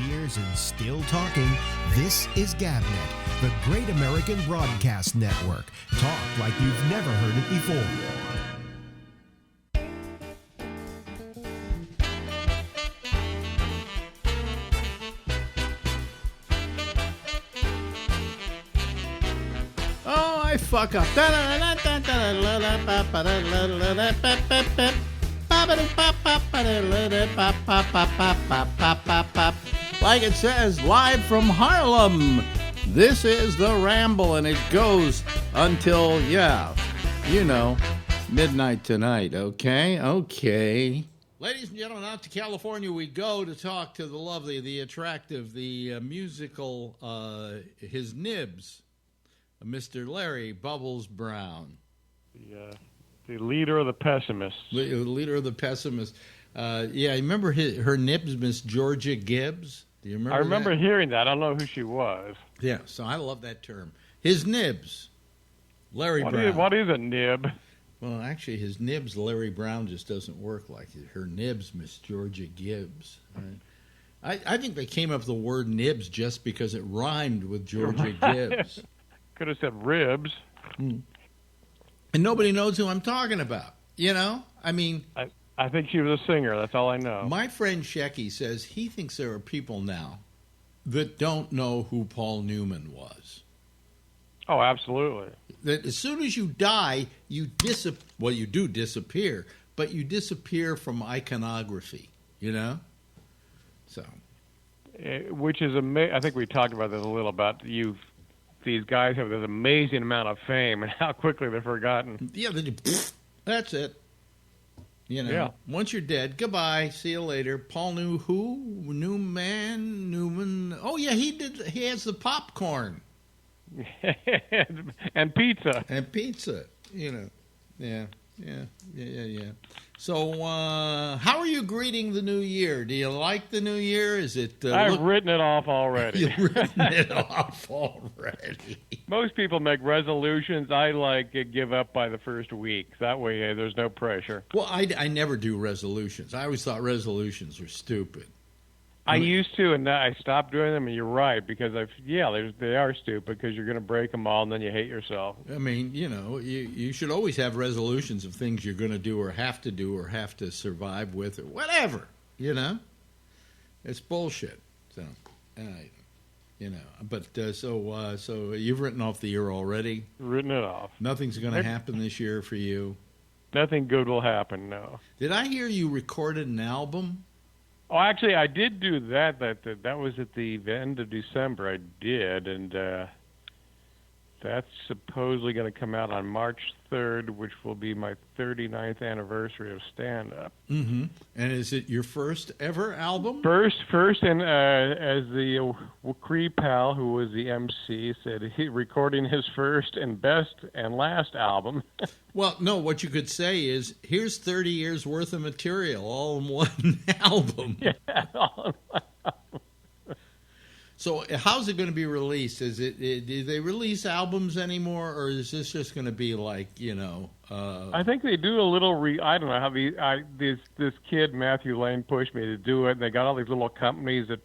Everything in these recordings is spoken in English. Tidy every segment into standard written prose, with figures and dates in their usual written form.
years and still talking. This is GabNet, the Great American Broadcast Network. Talk like you've never heard it before. Oh, I fuck up. Like it says, live from Harlem. This is the Ramble, and it goes until, midnight tonight, okay? Okay. Ladies and gentlemen, out to California we go to talk to the lovely, the attractive, the musical, his nibs, Mr. Larry Bubbles Brown. The leader of the pessimists. The leader of the pessimists. I remember her nibs, Miss Georgia Gibbs. Do you remember I remember that? hearing that. I don't know who she was. Yeah, so I love that term. His nibs, Larry Brown. What is a nib? Well, actually, his nibs, Larry Brown, just doesn't work like it. Her nibs, Miss Georgia Gibbs. Right? I think they came up with the word nibs just because it rhymed with Georgia Gibbs. Could have said ribs. And nobody knows who I'm talking about. I think she was a singer. That's all I know. My friend Shecky says he thinks there are people now that don't know who Paul Newman was. Oh, absolutely. That as soon as you die, you do disappear, but you disappear from iconography, So. Which is amazing. I think we talked about this a little about these guys have this amazing amount of fame and how quickly they're forgotten. Yeah, that's it. Yeah. Once you're dead, goodbye. See you later. Paul Newman. Oh yeah, he did. He has the popcorn and pizza. Yeah. So, how are you greeting the new year? Do you like the new year? Is it? I've written it off already. You've written it off already. Most people make resolutions. I give up by the first week. That way, there's no pressure. Well, I never do resolutions. I always thought resolutions were stupid. I used to, and I stopped doing them. And you're right, because they are stupid because you're going to break them all, and then you hate yourself. I mean, you should always have resolutions of things you're going to do or have to survive with or whatever. It's bullshit. So, But so you've written off the year already. Written it off. Nothing's going to happen this year for you. Nothing good will happen. No. Did I hear you recorded an album? Oh, actually, I did do that. That was at the end of December. I did, and that's supposedly going to come out on March 3rd, which will be my 39th anniversary of stand-up. Mm-hmm. And is it your first ever album? First, and as the Cree pal, who was the MC, said, he recording his first and best and last album. Well, no, what you could say is, here's 30 years worth of material, all in one album. Yeah, all in one album. So how's it going to be released? Do they release albums anymore, or is this just going to be like, I think they do a little I don't know how this kid, Matthew Lane, pushed me to do it, and they got all these little companies that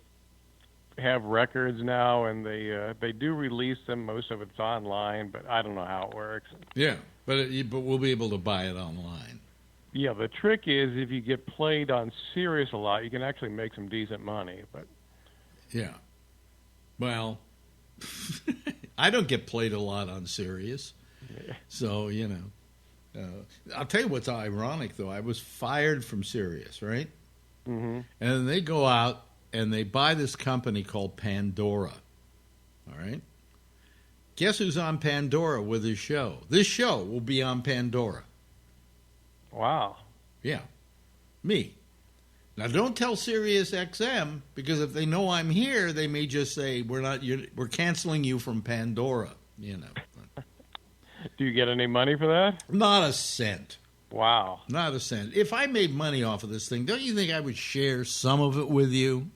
have records now, and they do release them. Most of it's online, but I don't know how it works. Yeah, but we'll be able to buy it online. Yeah, the trick is if you get played on Sirius a lot, you can actually make some decent money. But yeah. Well, I don't get played a lot on Sirius, so, I'll tell you what's ironic, though. I was fired from Sirius, right? Mm-hmm. And they go out and they buy this company called Pandora, all right? Guess who's on Pandora with his show? This show will be on Pandora. Wow. Yeah, me. Now, don't tell Sirius XM, because if they know I'm here, they may just say, we're canceling you from Pandora, Do you get any money for that? Not a cent. Wow. Not a cent. If I made money off of this thing, don't you think I would share some of it with you?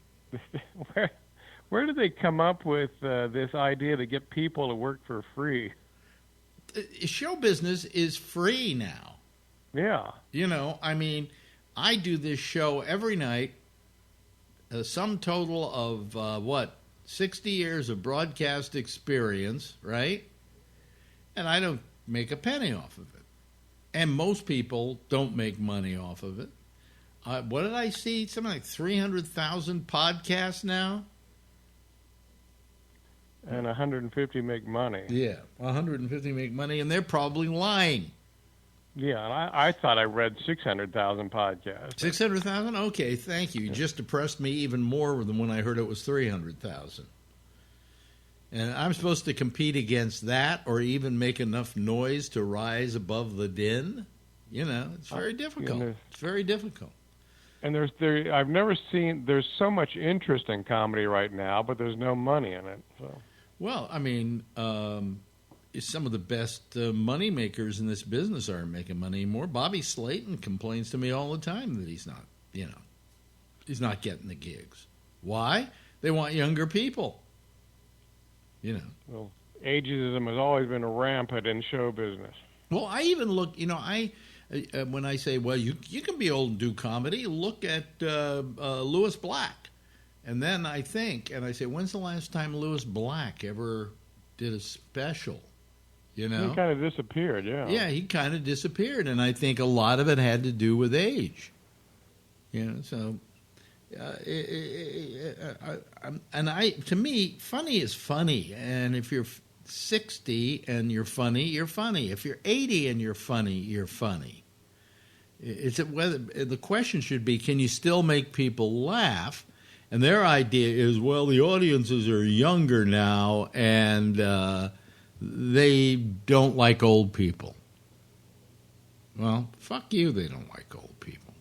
Where did they come up with this idea to get people to work for free? Show business is free now. Yeah. I mean, I do this show every night a sum total of 60 years of broadcast experience, right? And I don't make a penny off of it. And most people don't make money off of it. What did I see? Something like 300,000 podcasts now? And 150 make money. Yeah, 150 make money, and they're probably lying. Yeah, and I thought I read 600,000 podcasts. 600,000? Okay, thank you. You just depressed me even more than when I heard it was 300,000. And I'm supposed to compete against that or even make enough noise to rise above the din? You know, it's very difficult. It's very difficult. And I've never seen, there's so much interest in comedy right now, but there's no money in it. So. Well, I mean, some of the best money makers in this business aren't making money anymore. Bobby Slayton complains to me all the time that he's not, he's not getting the gigs. Why? They want younger people. Well, ageism has always been rampant in show business. Well, I even look, when I say, well, you can be old and do comedy, look at Louis Black. And then I think, and I say, when's the last time Louis Black ever did a special? He kind of disappeared, yeah. Yeah, he kind of disappeared, and I think a lot of it had to do with age. So, to me, funny is funny, and if you're 60 and you're funny, you're funny. If you're 80 and you're funny, It's whether the question should be, can you still make people laugh? And their idea is, well, the audiences are younger now, and they don't like old people. Well, fuck you, they don't like old people,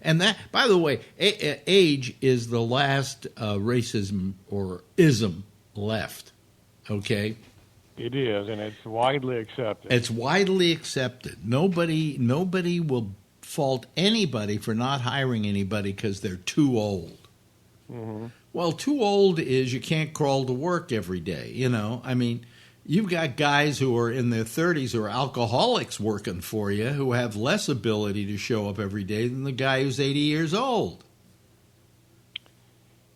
And that, by the way, age is the last racism or ism left, okay? It is, and it's widely accepted. It's widely accepted. Nobody will fault anybody for not hiring anybody because they're too old. Mm-hmm. Well, too old is you can't crawl to work every day, I mean, you've got guys who are in their 30s who are alcoholics working for you who have less ability to show up every day than the guy who's 80 years old.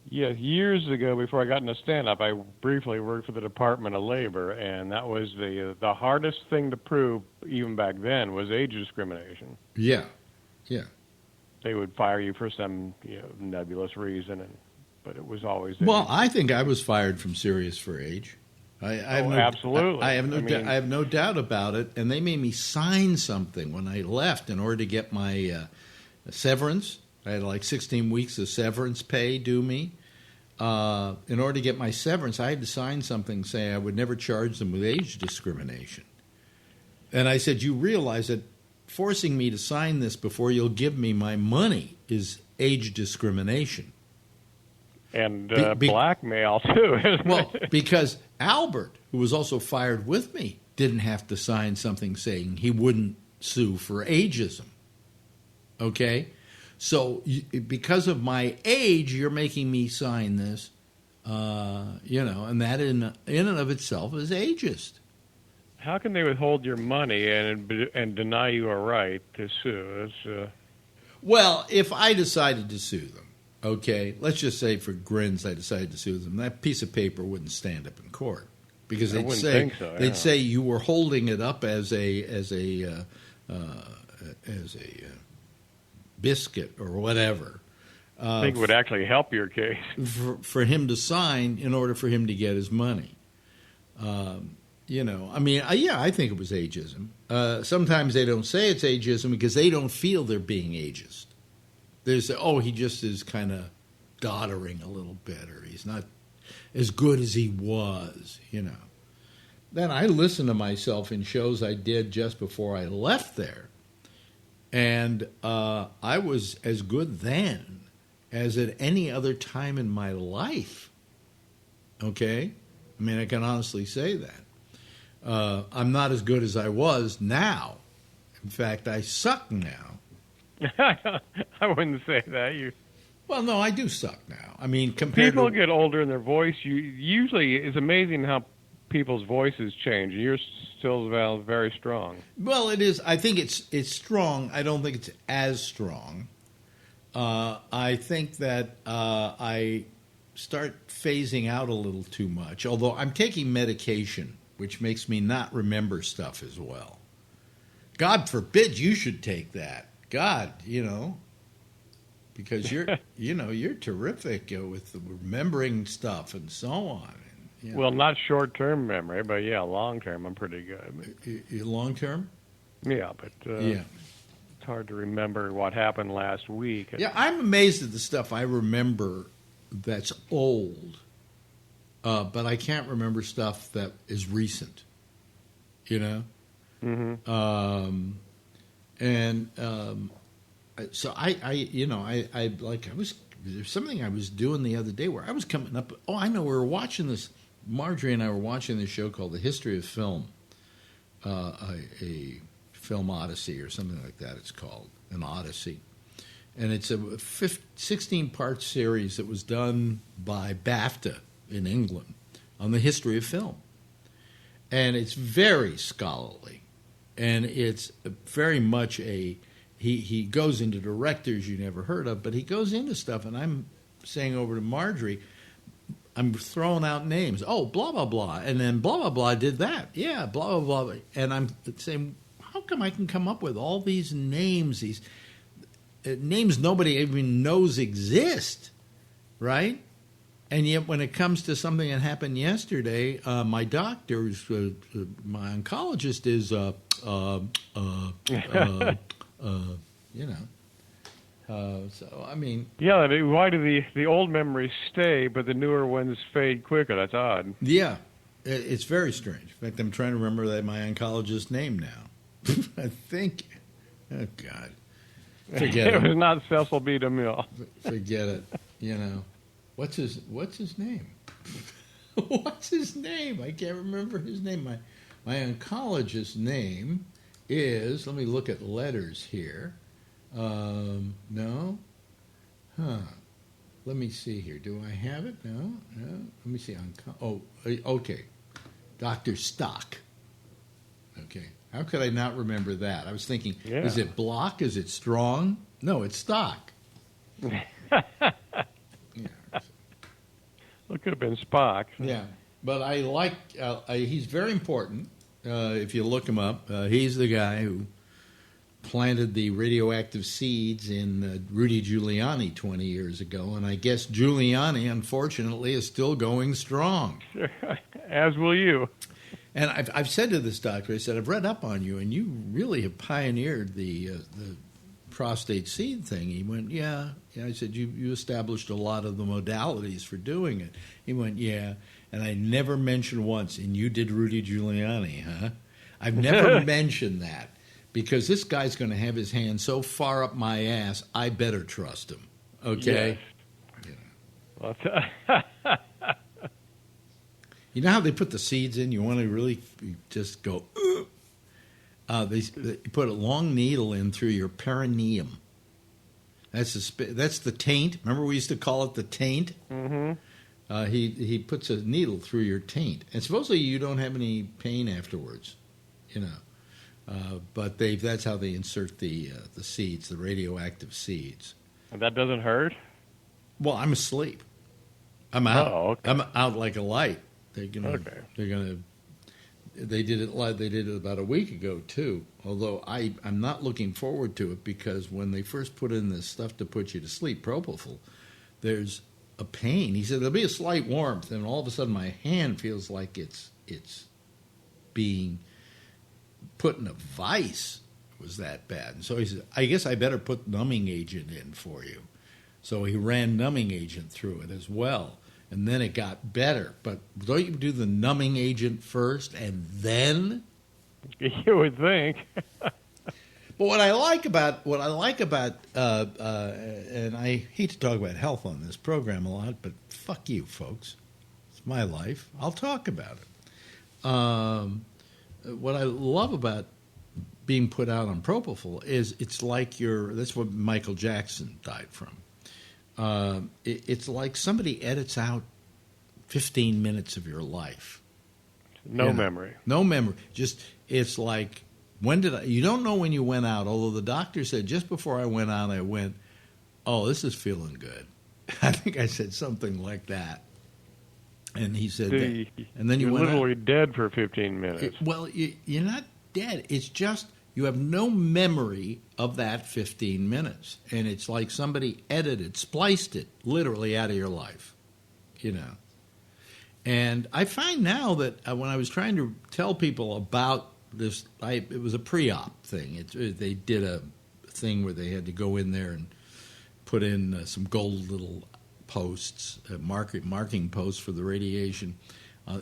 Yeah, years ago, before I got into stand-up, I briefly worked for the Department of Labor, and that was the hardest thing to prove, even back then, was age discrimination. Yeah. They would fire you for some nebulous reason, but it was always age. Well, I think I was fired from Sirius for age. Absolutely. I have no doubt about it, and they made me sign something when I left in order to get my severance. I had like 16 weeks of severance pay due me. In order to get my severance, I had to sign something saying I would never charge them with age discrimination. And I said, you realize that forcing me to sign this before you'll give me my money is age discrimination. And blackmail, too, isn't it? Because Albert, who was also fired with me, didn't have to sign something saying he wouldn't sue for ageism. Okay? So because of my age, you're making me sign this, and that in and of itself is ageist. How can they withhold your money and deny you a right to sue? Well, if I decided to sue them, okay, let's just say for grins I decided to sue them, that piece of paper wouldn't stand up in court because they'd say you were holding it up as a biscuit or whatever. I think it would actually help your case. For him to sign in order for him to get his money. I think it was ageism. Sometimes they don't say it's ageism because they don't feel they're being ageist. They say, he just is kind of doddering a little bit, or he's not as good as he was, Then I listen to myself in shows I did just before I left there. And I was as good then as at any other time in my life. Okay? I mean, I can honestly say that. I'm not as good as I was now. In fact, I suck now. I wouldn't say that. Well, no, I do suck now. I mean, people get older and their voice, usually it's amazing how people's voices change. You're still very strong. Well, it is. I think it's strong. I don't think it's as strong. I think that I start phasing out a little too much, although I'm taking medication, which makes me not remember stuff as well. God forbid you should take that. God, because you're terrific with remembering stuff and so on. Well, not short-term memory, but yeah, long-term I'm pretty good. Long-term? Yeah, but it's hard to remember what happened last week. Yeah, I'm amazed at the stuff I remember that's old, but I can't remember stuff that is recent. Mm-hmm. So there's something I was doing the other day where I was coming up. Oh, I know. We were watching this. Marjorie and I were watching this show called The History of Film, a film odyssey or something like that. It's called an odyssey, and it's a 16-part series that was done by BAFTA in England on the history of film, and it's very scholarly, and it's very much he goes into directors you never heard of, but he goes into stuff, and I'm saying over to Marjorie, I'm throwing out names. Oh, blah, blah, blah. And then blah, blah, blah did that. Yeah, blah, blah, blah. And I'm saying, how come I can come up with all these names, these names nobody even knows exist, right? And yet when it comes to something that happened yesterday, my doctor's, my oncologist is, so, I mean... Yeah, why do the old memories stay, but the newer ones fade quicker? That's odd. Yeah, it's very strange. In fact, I'm trying to remember my oncologist's name now. I think... Oh, God. Forget it. It was not Cecil B. DeMille. Forget it. What's his name? What's his name? I can't remember his name. My oncologist's name is... Let me look at letters here. No? Huh. Let me see here. Do I have it? No? Let me see. Okay. Dr. Stock. Okay. How could I not remember that? I was thinking, Is it Block? Is it Strong? No, it's Stock. Yeah. Well, it could have been Spock. Yeah. But I like, he's very important. If you look him up, he's the guy who planted the radioactive seeds in Rudy Giuliani 20 years ago, and I guess Giuliani, unfortunately, is still going strong. As will you. And I've said to this doctor, I said, I've read up on you, and you really have pioneered the prostate seed thing. He went, yeah. I said, you established a lot of the modalities for doing it. He went, yeah. And I never mentioned once, and you did Rudy Giuliani, huh? I've never mentioned that. Because this guy's going to have his hand so far up my ass, I better trust him. Okay? Yes. You know how they put the seeds in? You want to really just go, they put a long needle in through your perineum. That's the taint. Remember we used to call it the taint? Mm-hmm. He puts a needle through your taint. And supposedly you don't have any pain afterwards, but that's how they insert the seeds, the radioactive seeds. And that doesn't hurt? Well, I'm asleep. I'm out. Oh, okay. I'm out like a light. They did it about a week ago too. Although I'm not looking forward to it because when they first put in this stuff to put you to sleep, propofol, there's a pain. He said there'll be a slight warmth, and all of a sudden my hand feels like it's being put in a vice. It was that bad. And so he said, I guess I better put numbing agent in for you. So he ran numbing agent through it as well. And then it got better. But don't you do the numbing agent first and then? You would think. But what I like about, and I hate to talk about health on this program a lot, but fuck you, folks. It's my life. I'll talk about it. What I love about being put out on propofol is it's like that's what Michael Jackson died from. It's like somebody edits out 15 minutes of your life. No memory. No memory. Just, it's like, you don't know when you went out, although the doctor said just before I went out, I went, "Oh, this is feeling good." I think I said something like that. And he said, and then you you're went literally out. dead for 15 minutes. Well, you're not dead. It's just you have no memory of that 15 minutes. And it's like somebody edited, spliced it literally out of your life, you know. And I find now that when I was trying to tell people about this, it was a pre-op thing. They did a thing where they had to go in there and put in some gold little posts, marking posts for the radiation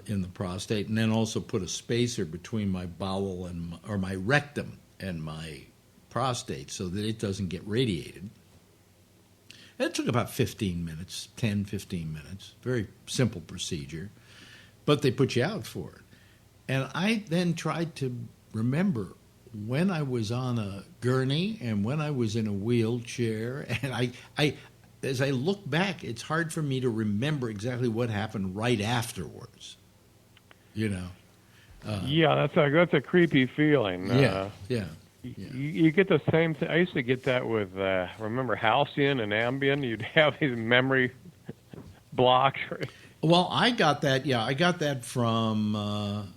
in the prostate, and then also put a spacer between my bowel or my rectum and my prostate so that it doesn't get radiated. And it took about 15 minutes, 10, 15 minutes. Very simple procedure, but they put you out for it. And I then tried to remember when I was on a gurney and when I was in a wheelchair, and I as I look back, it's hard for me to remember exactly what happened right afterwards. You know. Yeah, that's a creepy feeling. Yeah. You get the same thing. I used to get that with remember Halcyon and Ambien. You'd have these memory blocks. Well, I got that. Yeah, I got that from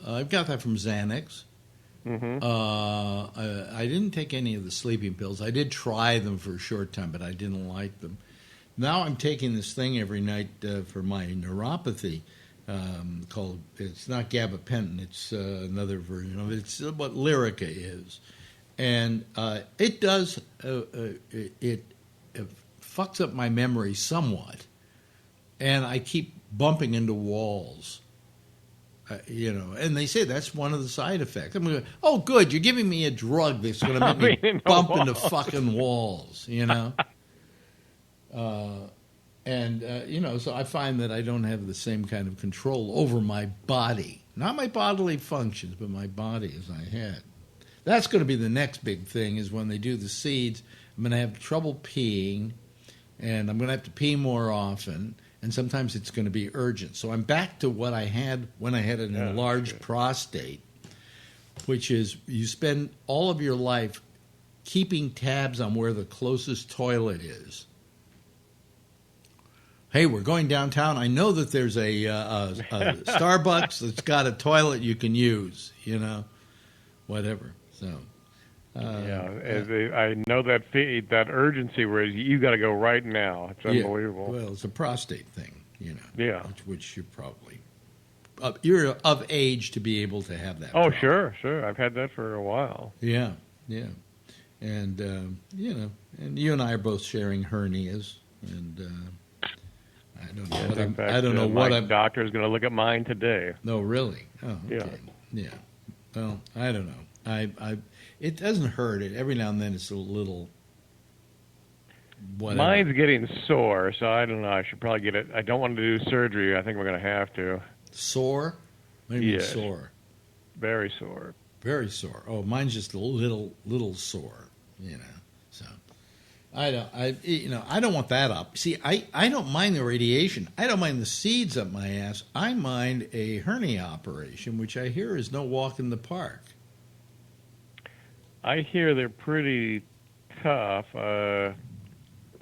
Xanax. Mm-hmm. I didn't take any of the sleeping pills. I did try them for a short time, but I didn't like them. Now I'm taking this thing every night for my neuropathy called, it's not gabapentin, it's another version of it. It's what Lyrica is. And it does, it fucks up my memory somewhat. And I keep bumping into walls. And they say that's one of the side effects. I'm going, oh, good, you're giving me a drug that's going to make me bump into fucking walls, you know? So I find that I don't have the same kind of control over my body. Not my bodily functions, but my body as I had. That's going to be the next big thing is when they do the seeds, I'm going to have trouble peeing, and I'm going to have to pee more often, and sometimes it's going to be urgent. So I'm back to what I had when I had an enlarged prostate, which is you spend all of your life keeping tabs on where the closest toilet is. Hey, we're going downtown. I know that there's a Starbucks that's got a toilet you can use, whatever. So, I know that urgency where you got to go right now. It's unbelievable. Well, it's a prostate thing, Yeah. Which you're probably you're of age to be able to have that. Oh, problem. sure. I've had that for a while. Yeah, and and you and I are both sharing hernias, and I don't know. I don't know what my doctor's going to look at mine today. No, really? Oh, okay. Yeah. Well, I don't know. It doesn't hurt. Every now and then it's a little. Whatever. Mine's getting sore, so I don't know. I should probably get it. I don't want to do surgery. I think we're going to have to. Sore? What do you mean sore? Very sore. Very sore. Oh, mine's just a little sore. So. I don't want that up. See, I don't mind the radiation. I don't mind the seeds up my ass. I mind a hernia operation, which I hear is no walk in the park. I hear they're pretty tough. I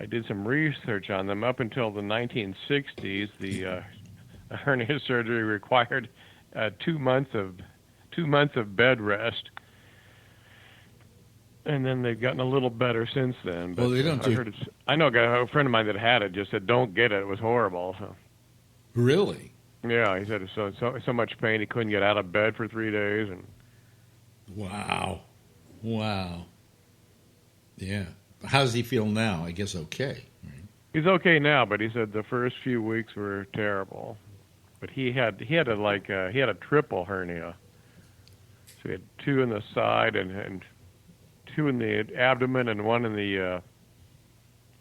did some research on them. Up until the 1960s, the hernia surgery required 2 months of bed rest. And then they've gotten a little better since then. But well, they don't. I know a friend of mine that had it just said, "Don't get it. It was horrible." So. Really? Yeah, he said so much pain he couldn't get out of bed for 3 days. And wow. Yeah. How does he feel now? I guess okay. Right? He's okay now, but he said the first few weeks were terrible. But he had a triple hernia. So he had 2 in the side and 2 in the abdomen and 1 in the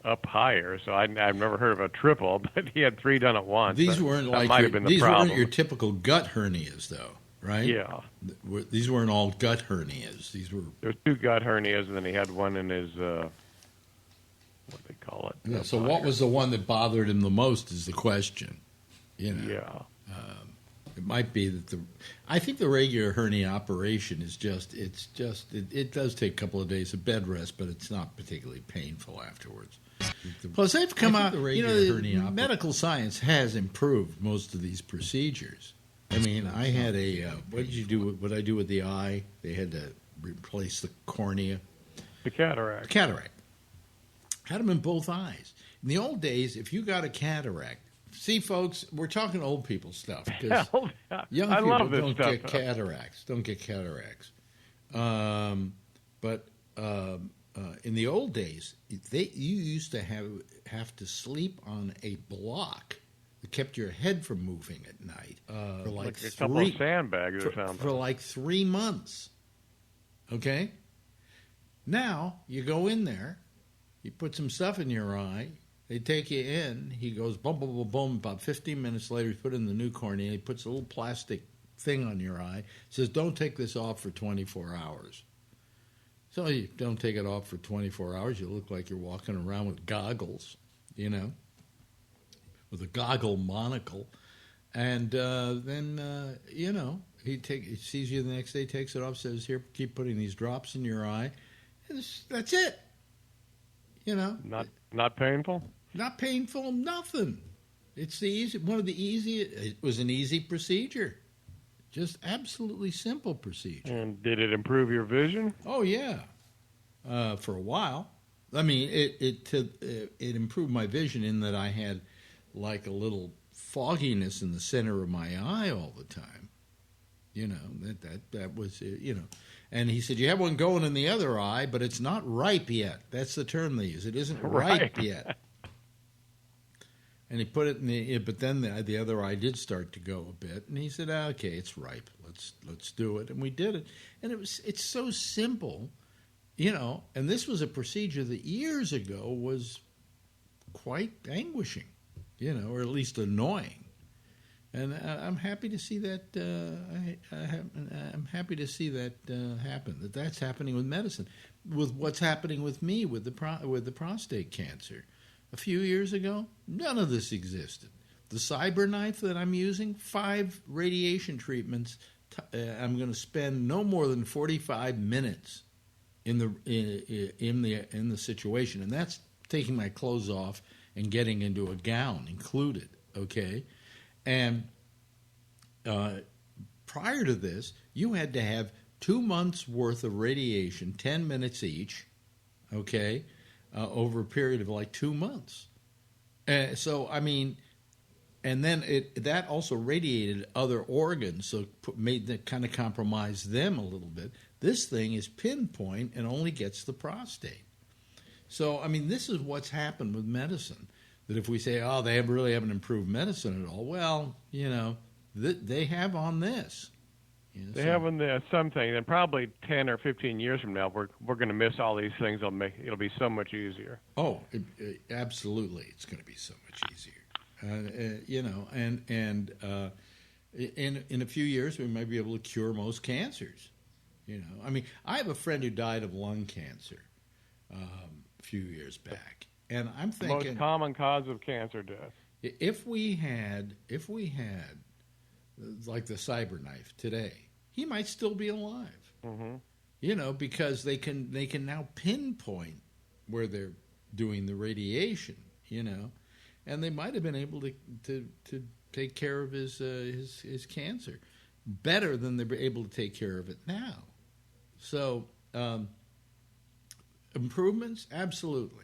up higher. So I've never heard of a triple, but he had 3 done at once. These weren't weren't your typical gut hernias, though, right? Yeah. These weren't all gut hernias. There were 2 gut hernias, and then he had 1 in his what they call it. Yeah. So what was the one that bothered him the most? Is the question. Yeah. It might be that I think the regular hernia operation is it does take a couple of days of bed rest, but it's not particularly painful afterwards. Plus, they've come out. the You radial know, hernia medical science has improved most of these procedures. I mean, I had a what did you do? What I do with the eye? They had to replace the cornea. The cataract. Cataract. Had them in both eyes. In the old days, if you got a cataract, see, folks, we're talking old people stuff because Hell, yeah. young I people love this don't stuff. get cataracts. Don't get cataracts. But in the old days, you used to have to sleep on a block that kept your head from moving at night for like a couple of sandbags or something. for like 3 months. Okay? Now, you go in there, you put some stuff in your eye, they take you in, he goes boom, boom, boom, boom. About 15 minutes later, he put in the new cornea, he puts a little plastic thing on your eye, says, don't take this off for 24 hours. So you don't take it off for 24 hours, you look like you're walking around with goggles, you know, with a goggle monocle. And then, you know, he sees you the next day, takes it off, says, here, keep putting these drops in your eye. That's it. You know, Not painful. Not painful. Nothing. It's one of the easiest. It was an easy procedure, just absolutely simple procedure. And did it improve your vision? Oh yeah, for a while. I mean, it improved my vision in that I had like a little fogginess in the center of my eye all the time. You know, that was you know. And he said, you have one going in the other eye, but it's not ripe yet. That's the term they use. It isn't ripe yet. And he put it in but then the other eye did start to go a bit. And he said, okay, it's ripe. Let's do it. And we did it. And it's so simple, you know. And this was a procedure that years ago was quite anguishing, you know, or at least annoying. And I'm happy to see that. I'm happy to see that happen. That's happening with medicine, with what's happening with me with the prostate cancer. A few years ago, none of this existed. The cyber knife that I'm using, 5 radiation treatments. I'm going to spend no more than 45 minutes in the situation, and that's taking my clothes off and getting into a gown included. Okay. And prior to this, you had to have 2 months' worth of radiation, 10 minutes each, okay, over a period of like 2 months. So, I mean, and then that also radiated other organs, so made that kind of compromise them a little bit. This thing is pinpoint and only gets the prostate. So, I mean, this is what's happened with medicine. That if we say, oh, they really haven't improved medicine at all, well, you know, they have on this. You know, they have on this something, and probably 10 or 15 years from now, we're going to miss all these things. It'll be so much easier. Oh, absolutely, it's going to be so much easier. You know, and in a few years, we might be able to cure most cancers. You know, I mean, I have a friend who died of lung cancer a few years back. And I'm thinking, most common cause of cancer death. If we had like the cyber knife today, he might still be alive. Mm-hmm. You know, because they can now pinpoint where they're doing the radiation. You know, and they might have been able to take care of his cancer better than they're able to take care of it now. So improvements, absolutely.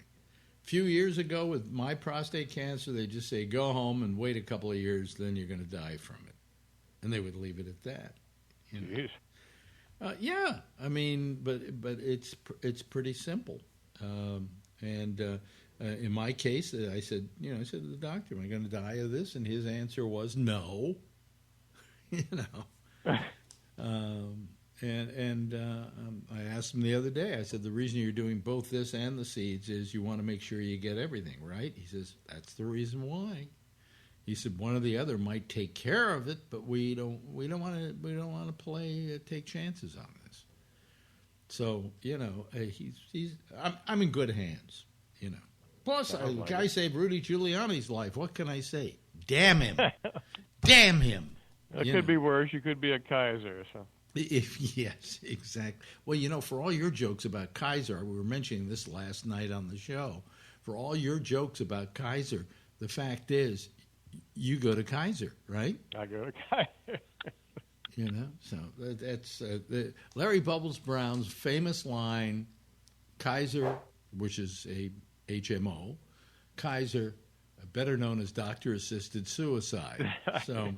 Few years ago with my prostate cancer, they just say, go home and wait a couple of years, then you're going to die from it. And they would leave it at that. You know? Jeez. Yeah, I mean, but it's pretty simple. In my case, I said to the doctor, am I going to die of this? And his answer was no. You know. I asked him the other day, I said, the reason you're doing both this and the seeds is you want to make sure you get everything, right? He says, that's the reason why. He said, one or the other might take care of it, but we don't want to take chances on this. So, you know, I'm in good hands, you know. Plus, a guy saved Rudy Giuliani's life. What can I say? Damn him. Damn him. It could be worse. You could be a Kaiser, so. Yes, exactly. Well, you know, for all your jokes about Kaiser, we were mentioning this last night on the show. for all your jokes about Kaiser, the fact is, you go to Kaiser, right? I go to Kaiser. So that's Larry Bubbles Brown's famous line, Kaiser, which is a HMO, Kaiser, better known as doctor-assisted suicide. So,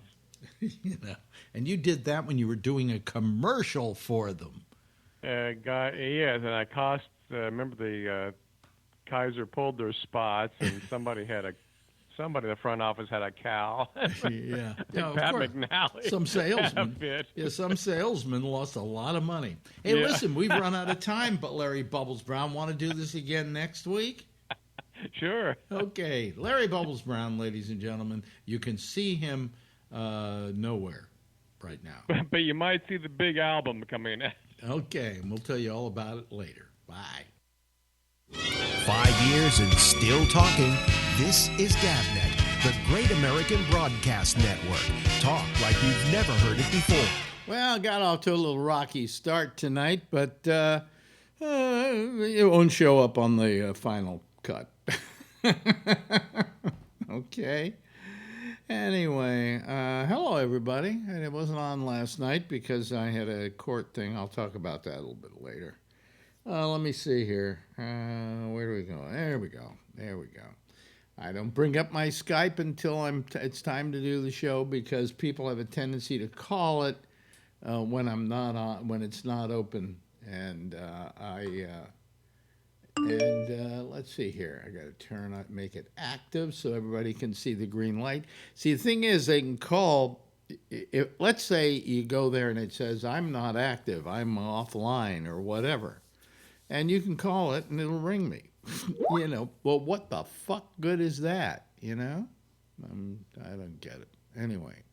and you did that when you were doing a commercial for them. Yes, and I cost. Remember the Kaiser pulled their spots, and somebody in the front office had a cow. Yeah, of Pat course. McNally. Some salesman. Yeah, some salesman lost a lot of money. Hey, listen, we've run out of time, but Larry Bubbles Brown, want to do this again next week? Sure. Okay, Larry Bubbles Brown, ladies and gentlemen. You can see him nowhere right now. But you might see the big album coming in. Okay, and we'll tell you all about it later. Bye. 5 years and still talking. This is GabNet, the Great American Broadcast Network. Talk like you've never heard it before. Well, got off to a little rocky start tonight, but it won't show up on the final cut. Okay. Anyway, hello, everybody. And it wasn't on last night because I had a court thing. I'll talk about that a little bit later. Let me see here. Where do we go? There we go. There we go. I don't bring up my Skype until it's time to do the show because people have a tendency to call it when I'm not on, when it's not open. And let's see here. I got to make it active so everybody can see the green light. See, the thing is, they can call. Let's say you go there and it says, I'm not active, I'm offline or whatever. And you can call it and it'll ring me. Well, what the fuck good is that? I don't get it. Anyway,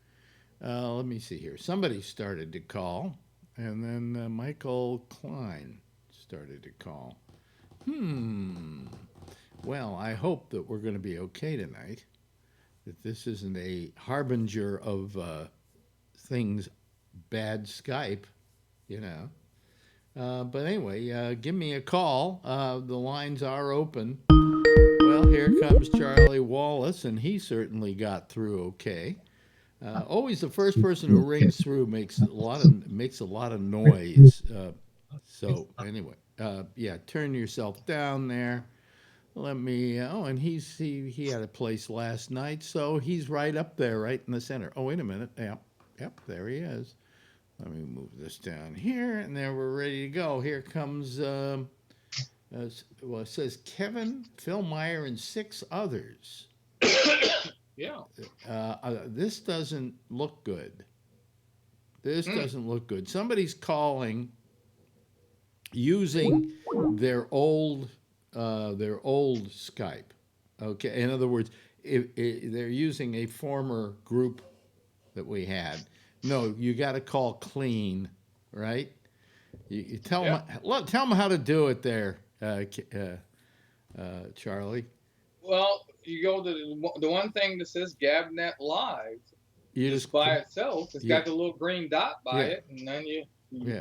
let me see here. Somebody started to call, and then Michael Klein started to call. Well, I hope that we're going to be okay tonight, that this isn't a harbinger of things, bad Skype, But anyway, give me a call. The lines are open. Well, here comes Charlie Wallace, and he certainly got through okay. Always the first person who rings through makes a lot of noise. So anyway, turn yourself down there. Let me. And he had a place last night, so he's right up there, right in the center. Oh, wait a minute. Yep, there he is. Let me move this down here, and then we're ready to go. Here comes, it says Kevin, Phil Meyer, and 6 others. Yeah. This doesn't look good. Doesn't look good. Somebody's calling using their old Skype. Okay, in other words, they're using a former group that we had. No, you got to call clean, right? You tell them how to do it there, Charlie. Well, you go to the one thing that says GabNet Live. You just by itself. It's got the little green dot by it, and then you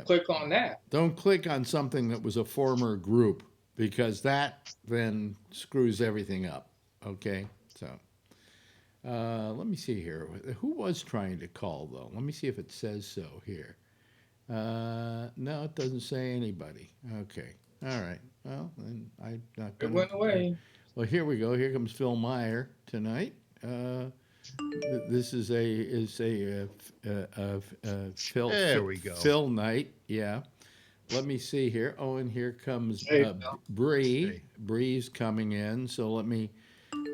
click on that. Don't click on something that was a former group because that then screws everything up. Okay, so. Let me see here. Who was trying to call, though? Let me see if it says so here. No, it doesn't say anybody. Okay. All right. Well, then I'm not going to... It went away. Well, here we go. Here comes Phil Meyer tonight. This is a Phil... There we go. Phil night. Yeah. Let me see here. Oh, and here comes Bree. Hey. Bree's coming in. So let me...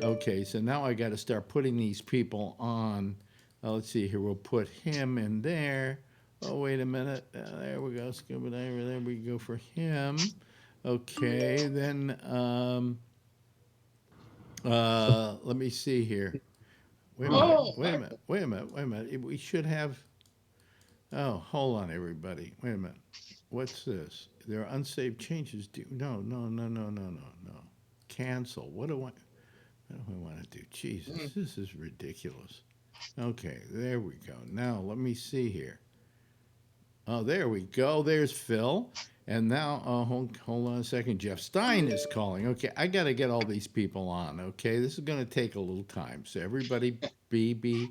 Okay, so now I got to start putting these people on. Let's see here. We'll put him in there. Oh, wait a minute. There we go. Scuba diver. There we go for him. Okay, then let me see here. Wait a minute. We should have. Oh, hold on, everybody. Wait a minute. What's this? There are unsaved changes. No. Cancel. What do I want to do? Jesus, this is ridiculous. Okay, there we go. Now, let me see here. Oh, there we go. There's Phil. And now, hold on a second. Jeff Stein is calling. Okay, I got to get all these people on. Okay, this is going to take a little time. So everybody, be.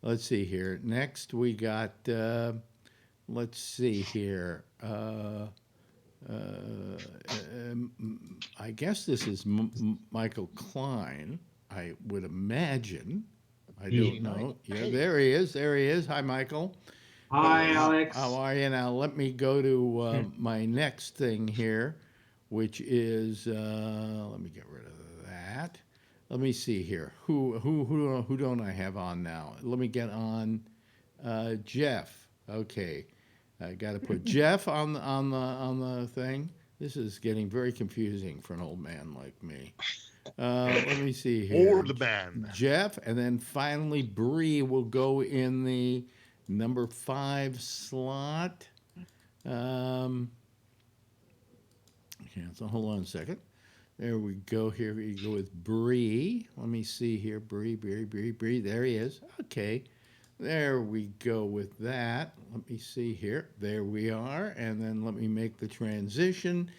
Let's see here. Next, we got. Let's see here. I guess this is Michael Klein. I would imagine. I don't know. Yeah, there he is. There he is. Hi, Michael. Hi, Alex. How are you? Now, let me go to my next thing here, which is, let me get rid of that. Let me see here. Who don't I have on now? Let me get on Jeff. Okay. I got to put Jeff on the thing. This is getting very confusing for an old man like me. Let me see here. Or the band. Jeff, and then finally Bree will go in the number 5 slot. Okay, so hold on a second. There we go. Here we go with Bree. Let me see here. Bree. There he is. Okay. There we go with that. Let me see here. There we are. And then let me make the transition.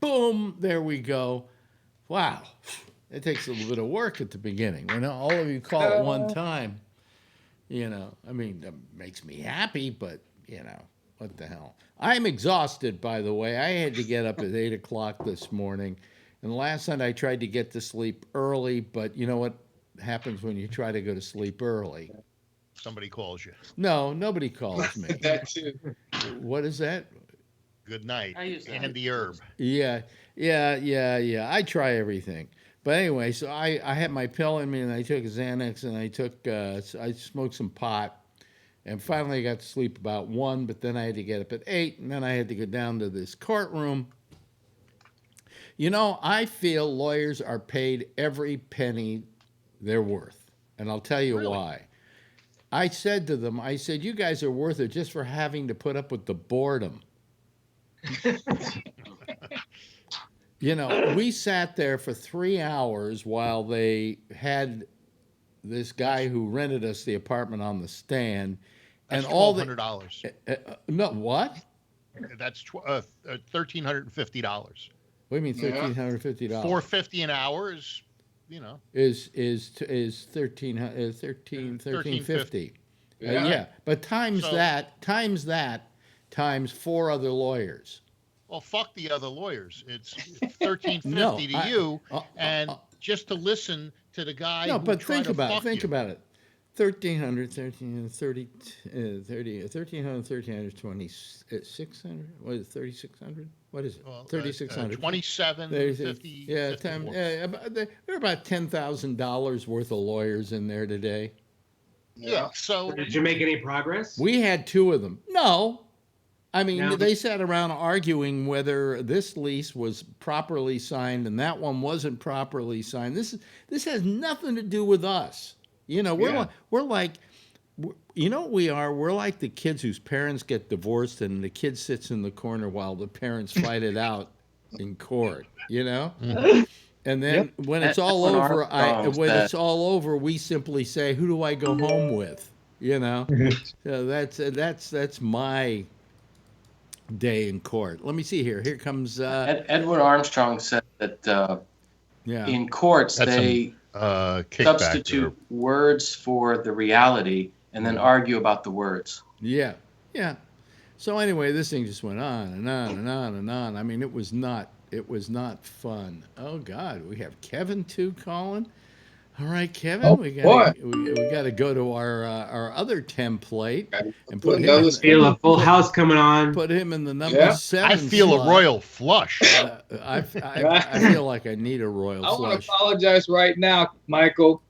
Boom. There we go. Wow. It takes a little bit of work at the beginning. When all of you call at one time, you know, I mean, it makes me happy, but, you know, what the hell. I'm exhausted, by the way. I had to get up at 8 o'clock this morning. And last night I tried to get to sleep early, but you know what happens when you try to go to sleep early? Somebody calls you. No, nobody calls me. That too. What is that? Good night. I use that. Andy Herb. Yeah. I try everything. But anyway, so I had my pill in me, and I took Xanax, and I smoked some pot, and finally I got to sleep about 1, but then I had to get up at 8, and then I had to go down to this courtroom. You know, I feel lawyers are paid every penny they're worth, and I'll tell you why. I said to them, you guys are worth it just for having to put up with the boredom. You know, we sat there for 3 hours while they had this guy who rented us the apartment on the stand. That's And all $1,200. No, what? That's $1,350. What do you mean $1,350? $450 an hour is, you know, is $1,350. Yeah. But times times 4 other lawyers. well, fuck the other lawyers. It's $1,350 No, to you, and just to listen to the guy. No, who but tried think to about fuck it. you. 1,300, 20, 600. What is it? 3,600? What is it? Well, 3,600. 2750. Yeah, there are about $10,000 worth of lawyers in there today. Yeah. So Did you make any progress? We had 2 of them. No. I mean, No. they sat around arguing whether this lease was properly signed and that one wasn't properly signed. This has nothing to do with us. You know, we're like, you know what we are? We're like the kids whose parents get divorced and the kid sits in the corner while the parents fight it out in court, you know? And then when it's all over, we simply say, who do I go home with? You know? So that's my day in court. Let me see here. Here comes Edward Armstrong said that in courts That's they substitute words for the reality and then argue about the words. Yeah. So anyway, this thing just went on and on and on and on. I mean, it was not fun. Oh God, we have Kevin too calling. All right, Kevin, we got to go to our other template and put him in Feel a full house coming on. Put him in the number 7. I feel slot. a royal flush. I feel like I need a royal I want flush. to apologize right now, Michael,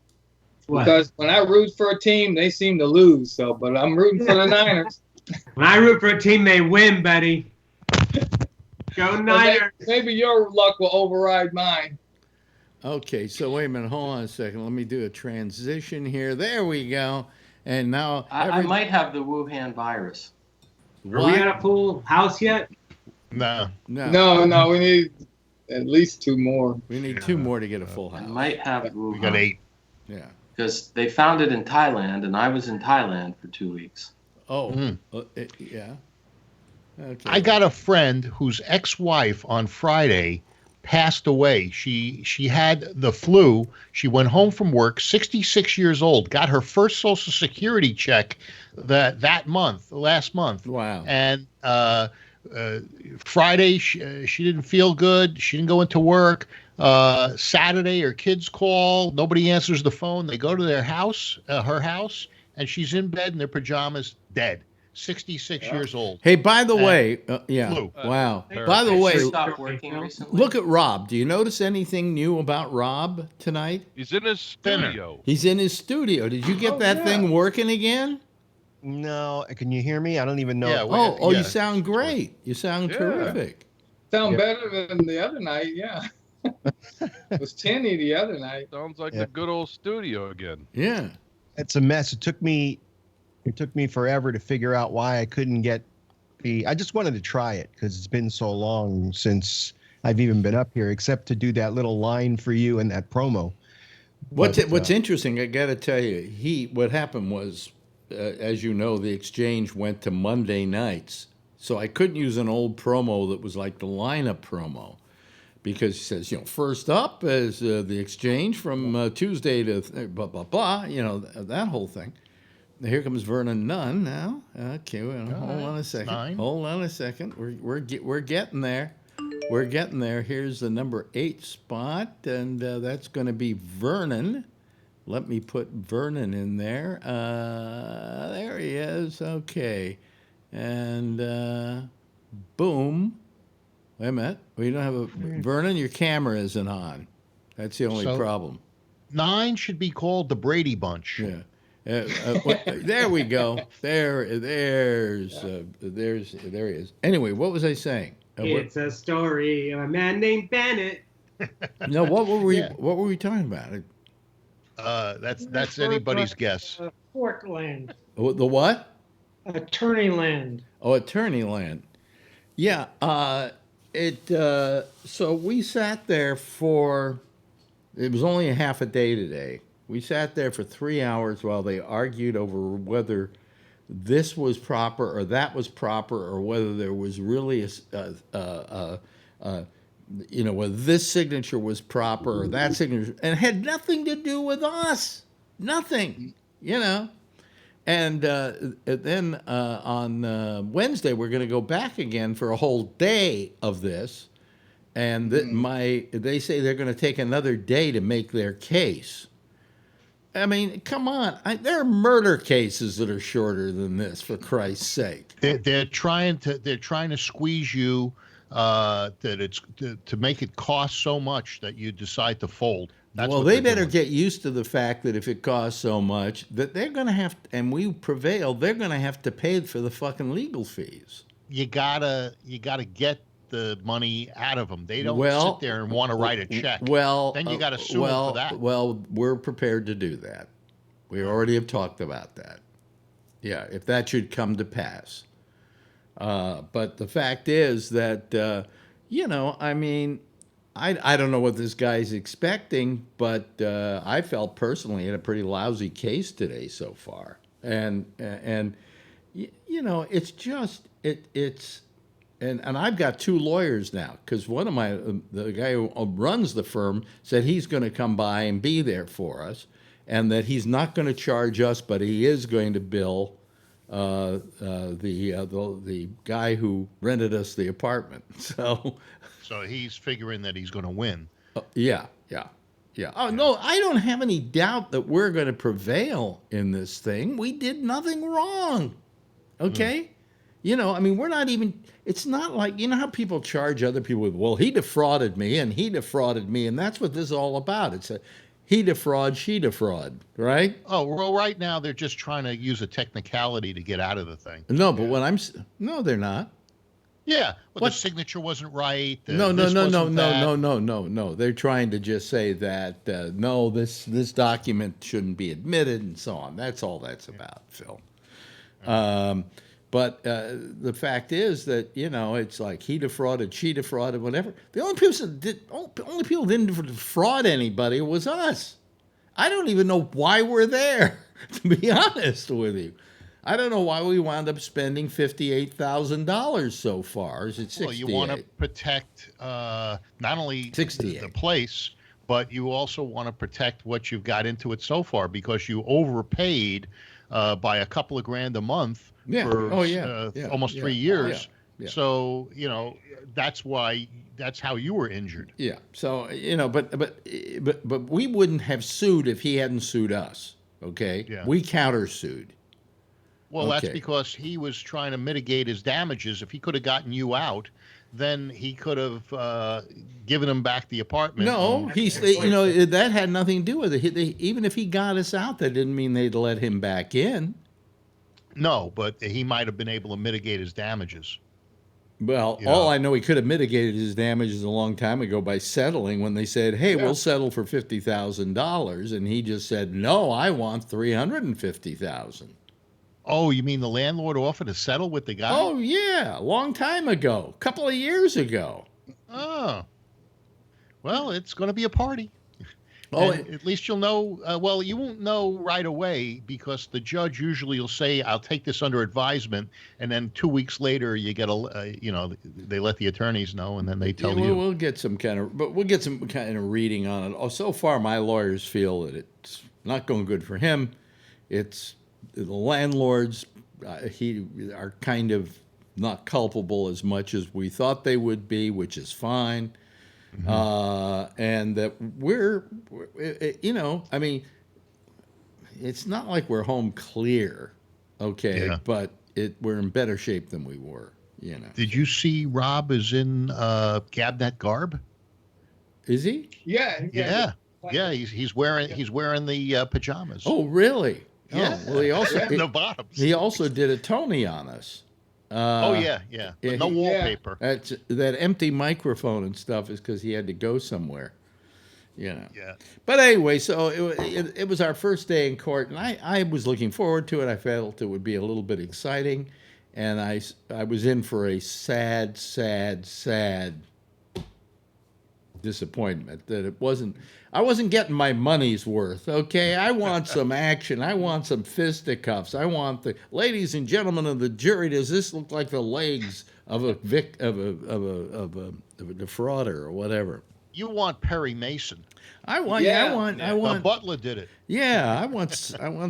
What? because when I root for a team, they seem to lose. So, but I'm rooting for the Niners. When I root for a team, they win, buddy. Go Niners. Maybe your luck will override mine. Okay, so wait a minute. Hold on a second. Let me do a transition here. There we go. And now I might have the Wuhan virus. Are we at a full house yet? No. No, we need at least 2 more. We need 2 more to get a full I house. might have We got Wuhan 8. Yeah. because they found it in Thailand, and I was in Thailand for 2 weeks. Oh, yeah. Okay. I got a friend whose ex-wife on Friday passed away. She had the flu. She went home from work, 66 years old, got her first Social Security check last month. Wow. And Friday, she didn't feel good. She didn't go into work. Saturday, her kids call. Nobody answers the phone. They go to their house, her house, and she's in bed in their pajamas, dead. 66 years old. Hey, by the way, flu. Wow. Her- By the way, Stopped working recently. look at Rob. Do you notice anything new about Rob tonight? He's in his studio. He's in his studio. Did you get that thing working again? No, can you hear me? I don't even know. Yeah, You sound great. You sound terrific. Sound better than the other night, yeah. It was tinny the other night. Sounds like the good old studio again. Yeah. It's a mess. It took me forever to figure out why I couldn't get I just wanted to try it because it's been so long since I've even been up here, except to do that little line for you and that promo. What's interesting, I got to tell you, what happened was, as you know, the exchange went to Monday nights. So I couldn't use an old promo that was like the lineup promo, because he says, first up is the exchange from Tuesday to blah, blah, blah, that whole thing. Here comes Vernon Nunn now. Okay, well, hold on a second. Fine. Hold on a second. We're getting there. We're getting there. Here's the number 8 spot, and that's going to be Vernon. Let me put Vernon in there. There he is. Okay. And boom. Wait a minute. We don't have a Vernon. Your camera isn't on. That's the only problem. 9 should be called the Brady Bunch. Yeah. There we go. There he is. Anyway, what was I saying? It's a story of a man named Bennett. No, what were we talking about? That's anybody's guess. Fork land. The what? Attorney land. Oh, attorney land. Yeah. So we sat there for. It was only a half a day today. We sat there for 3 hours while they argued over whether this was proper or that was proper, or whether there was really whether this signature was proper or that signature, and it had nothing to do with us. Nothing, And then on Wednesday, we're going to go back again for a whole day of this. And they say they're going to take another day to make their case. I mean, come on. There are murder cases that are shorter than this, for Christ's sake. They're trying to squeeze you to make it cost so much that you decide to fold. They better get used to the fact that if it costs so much, that they're going to have, and we prevail, they're going to have to pay for the fucking legal fees. You gotta get the money out of them. They don't sit there and want to write a check. Then you got to sue them for that. Well, we're prepared to do that. We already have talked about that. Yeah, if that should come to pass. But the fact is that, I don't know what this guy's expecting, but I felt personally in a pretty lousy case today so far. And it's just, And I've got 2 lawyers now, because one of the guy who runs the firm said he's going to come by and be there for us, and that he's not going to charge us, but he is going to bill the guy who rented us the apartment. So he's figuring that he's going to win. Yeah. Oh, no, I don't have any doubt that we're going to prevail in this thing. We did nothing wrong. Okay? We're not even, it's not like, how people charge other people with, well, he defrauded me, and that's what this is all about. It's a he defraud, she defraud, right? Oh, well, right now they're just trying to use a technicality to get out of the thing. No, but no, they're not. Yeah, the signature wasn't right. No. They're trying to just say that, no, this document shouldn't be admitted and so on. That's all that's about, Phil. But the fact is that, it's like he defrauded, she defrauded, whatever. The only people who didn't defraud anybody was us. I don't even know why we're there, to be honest with you. I don't know why we wound up spending $58,000 so far. Is it 68? Well, you want to protect not only the place, but you also want to protect what you've got into it so far, because you overpaid by a couple of grand a month for almost 3 years. Yeah. So, that's how you were injured. Yeah. So, but we wouldn't have sued if he hadn't sued us. Okay. Yeah. We countersued. Well, that's because he was trying to mitigate his damages. If he could have gotten you out, then he could have given him back the apartment. No, that had nothing to do with it. Even if he got us out, that didn't mean they'd let him back in. No, but he might have been able to mitigate his damages. Well, all I know, he could have mitigated his damages a long time ago by settling when they said, hey, we'll settle for $50,000. And he just said, no, I want $350,000. Oh, you mean the landlord offered to settle with the guy? Oh, yeah. A long time ago. A couple of years ago. Oh. Well, it's going to be a party. Oh, at least you'll know. Well, you won't know right away, because the judge usually will say, I'll take this under advisement. And then 2 weeks later, you get they let the attorneys know, and then they tell you. We'll get some kind of reading on it. Oh, so far, my lawyers feel that it's not going good for him. It's the landlords are kind of not culpable as much as we thought they would be, which is fine. Mm-hmm. And that we're, I mean, it's not like we're home clear, okay, but we're in better shape than we were, Did you see Rob is in Gabnet garb? Is he? Yeah. He's wearing the pajamas. Oh, really? Yeah. Oh, well, he also the bottoms. He also did a Tony on us. But no wallpaper. That empty microphone and stuff is because he had to go somewhere, Yeah. But anyway, so it was our first day in court, and I was looking forward to it. I felt it would be a little bit exciting, and I was in for a sad disappointment that I wasn't getting my money's worth. Okay, I want some action. I want some fisticuffs. I want ladies and gentlemen of the jury. Does this look like the legs of a defrauder or whatever? You want Perry Mason. I want. Butler did it. Yeah, I want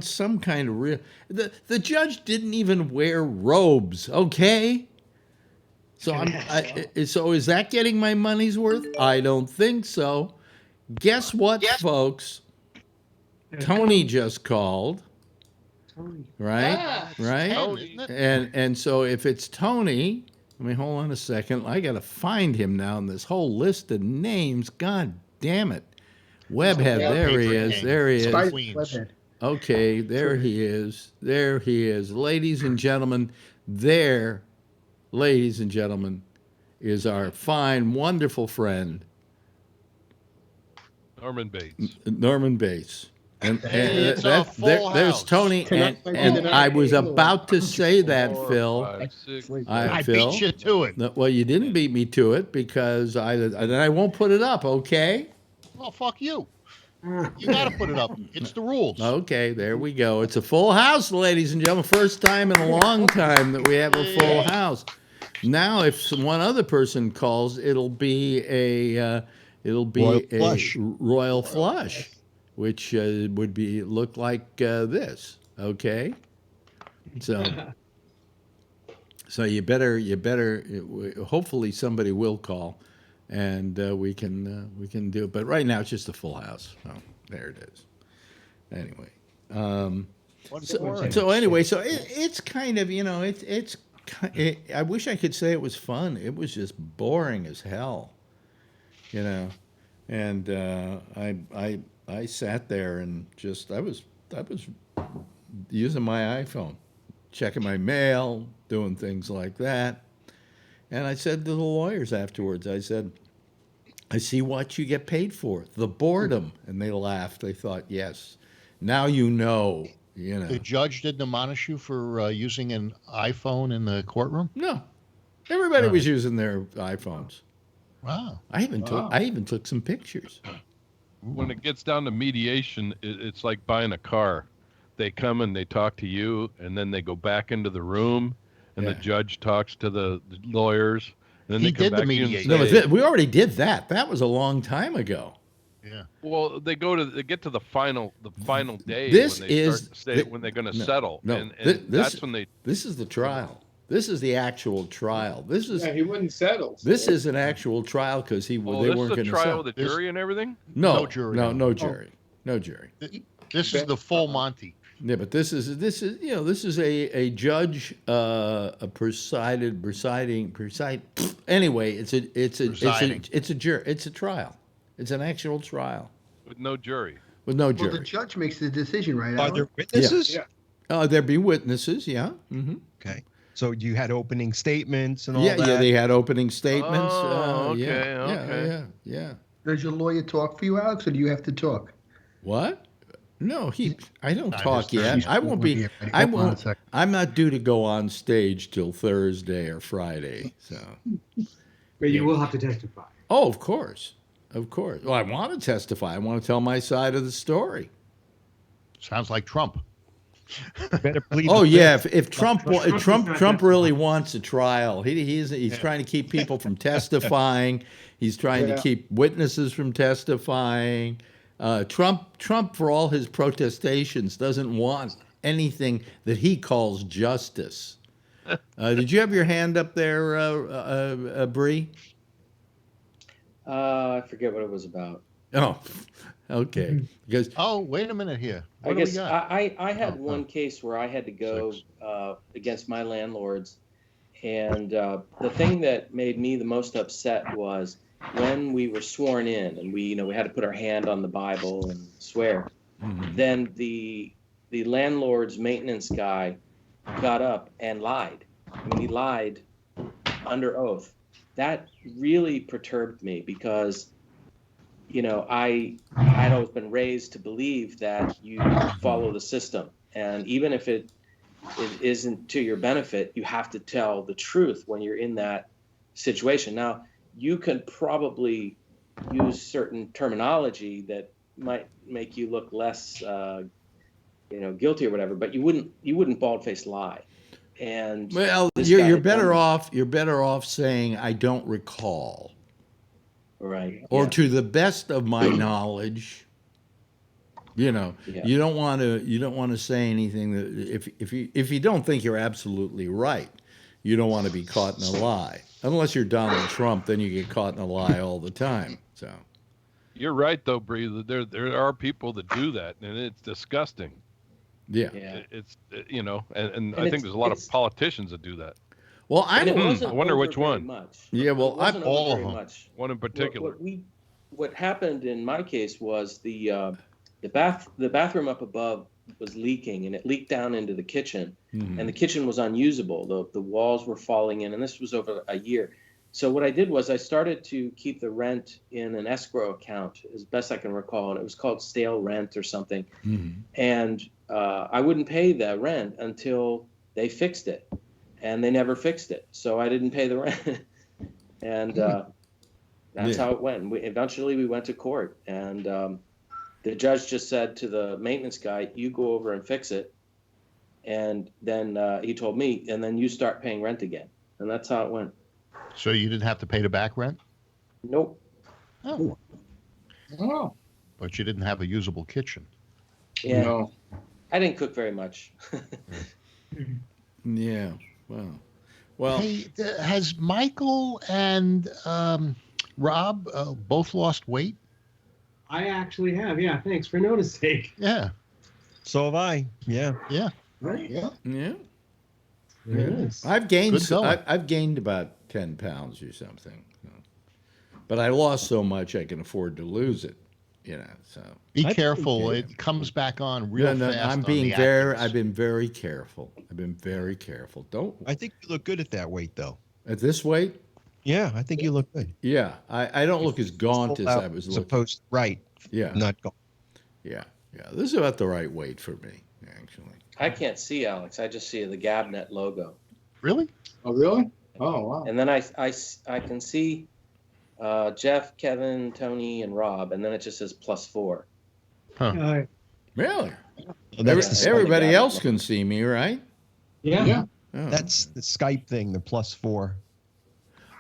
some kind of real. The judge didn't even wear robes. Okay. So so is that getting my money's worth? I don't think so. Guess what, folks? Tony just called. Right? Right? And so if it's Tony, let me hold on a second. I got to find him now in this whole list of names. God damn it. Webhead, there he is. There he is. Okay, there he is. There he is. Ladies and gentlemen, is our fine, wonderful friend, Norman Bates. And there's Tony. And I was about to say that, Phil. I beat you to it. Well, you didn't beat me to it because I won't put it up, okay? Well, fuck you. You got to put it up. It's the rules. Okay, there we go. It's a full house, ladies and gentlemen. First time in a long time that we have a full house. Now, if one other person calls, it'll be a royal flush, which would look like this. Okay, so you better. Hopefully, somebody will call, and we can do it. But right now, it's just a full house. Oh, there it is. Anyway, so it's kind of it's. I wish I could say it was fun. It was just boring as hell, And I sat there and I was using my iPhone, checking my mail, doing things like that. And I said to the lawyers afterwards, I said, I see what you get paid for, the boredom. And they laughed. They thought, yes, now you know. The judge didn't admonish you for using an iPhone in the courtroom? No. Everybody was using their iPhones. Wow. I even took some pictures. When it gets down to mediation, it's like buying a car. they come and they talk to you, and then they go back into the room, and the judge talks to the lawyers, and then He they come did the back to you and mediation. say, No, we already did that. That was a long time ago. Yeah. well, they get to the final day This when they is start to say when they're going to settle, No, and this, that's when they. This is the trial. This is the actual trial. This is Yeah, he wouldn't settle. this is an actual trial because they Oh, weren't this going is to a trial settle. with a jury and everything. No jury. no jury, no jury. This is the full Monty. Yeah, but this is a judge presiding. Anyway, it's a trial. It's an actual trial With no jury. with no Well, jury. the judge makes the decision, right? Are Alan? there witnesses? Yeah. There be witnesses. Yeah. Mm-hmm. Okay. So you had opening statements and all that? Yeah. They had opening statements. Oh, okay, yeah, okay. Yeah. Does your lawyer talk for you, Alex, or do you have to talk? What? No, I don't Not talk his yet. turn. I won't be. Yeah, I hold on a won't. second. I'm not due to go on stage till Thursday or Friday. So. But you will have to testify. Oh, of course. Well, I want to testify. I want to tell my side of the story. Sounds like Trump. Better believe Oh it. yeah, if Trump Trump Trump really wants a trial, he's trying to keep people from testifying. He's trying to keep witnesses from testifying. Trump, for all his protestations, doesn't want anything that he calls justice. Did you have your hand up there, Bree? I forget what it was about. Oh, okay. Because Oh, wait a minute here. I What do we guess got? I had Oh, one case where I had to go Six. against my landlords, and the thing that made me the most upset was when we were sworn in, and we had to put our hand on the Bible and swear. Then the landlord's maintenance guy got up and lied. I mean, he lied under oath. That really perturbed me because I had always been raised to believe that you follow the system, and even if it isn't to your benefit, you have to tell the truth when you're in that situation. Now, you can probably use certain terminology that might make you look less, guilty or whatever, but you wouldn't bald-faced lie. And well, this you're guy had better done- off. You're better off saying I don't recall. right? Or yeah. to the best of my knowledge, Yeah. you don't want to say anything that if you don't think you're absolutely right, you don't want to be caught in a lie. Unless you're Donald Trump, then you get caught in a lie all the time. So You're right, though, Bree. There are people that do that, and it's disgusting. yeah. It's and I it's- think there's a lot of it's- politicians that do that. Well, And it I wasn't I wonder over which very one. Much. Yeah, well, It wasn't over all of very them. much. One in particular. What happened in my case was the bathroom up above was leaking, and it leaked down into the kitchen, and the kitchen was unusable. The walls were falling in, and this was over a year. So what I did was I started to keep the rent in an escrow account as best I can recall, and it was called stale rent or something. And I wouldn't pay the rent until they fixed it, and they never fixed it. So I didn't pay the rent, and that's how it went. Eventually we went to court, and the judge just said to the maintenance guy, "You go over and fix it," and then he told me, "And then you start paying rent again," and that's how it went. So you didn't have to pay the back rent, Nope. Oh. Oh, but you didn't have a usable kitchen. Yeah, no. I didn't cook very much. Yeah. Well. Hey, has Michael and Rob both lost weight? I actually have. Yeah, thanks for noticing. Yeah. So have I. Yeah. Yeah. Right. Yeah. Yeah. There it is. I've gained. Good going. I've gained about 10 pounds or something. But I lost so much I can afford to lose it. So Be I careful. think- It comes back on real no, fast. I'm on being the very. Atkins. I've been very careful. Don't I think you look good at that weight, though. at this weight. Yeah, I think you look good. Yeah, I don't look as gaunt as I was looking. Supposed right. Yeah, Not gaunt. yeah. This is about the right weight for me, actually. I can't see Alex. I just see the Gabnet logo, Really? Oh, really? Oh, wow. and then I can see Jeff, Kevin, Tony, and Rob, and then it just says +4. Uh, Really? Everybody else can see me, right? Yeah. Oh. That's the Skype thing, the +4.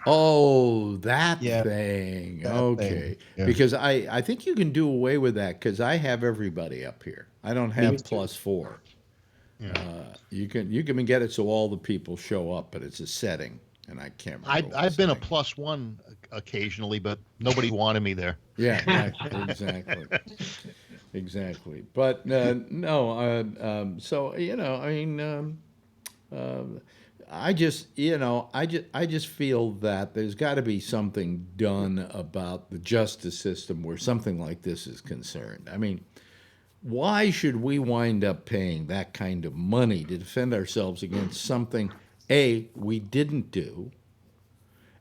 Oh, that Yeah, thing. that Okay. thing. Yeah. Because I think you can do away with that because I have everybody up here. I don't have +4. You can get it so all the people show up, but it's a setting, and I can't remember. I've been a +1 occasionally, but nobody wanted me there. Yeah, exactly. Exactly. But no, so I mean, I just feel that there's got to be something done about the justice system where something like this is concerned. I mean, why should we wind up paying that kind of money to defend ourselves against something, A, we didn't do,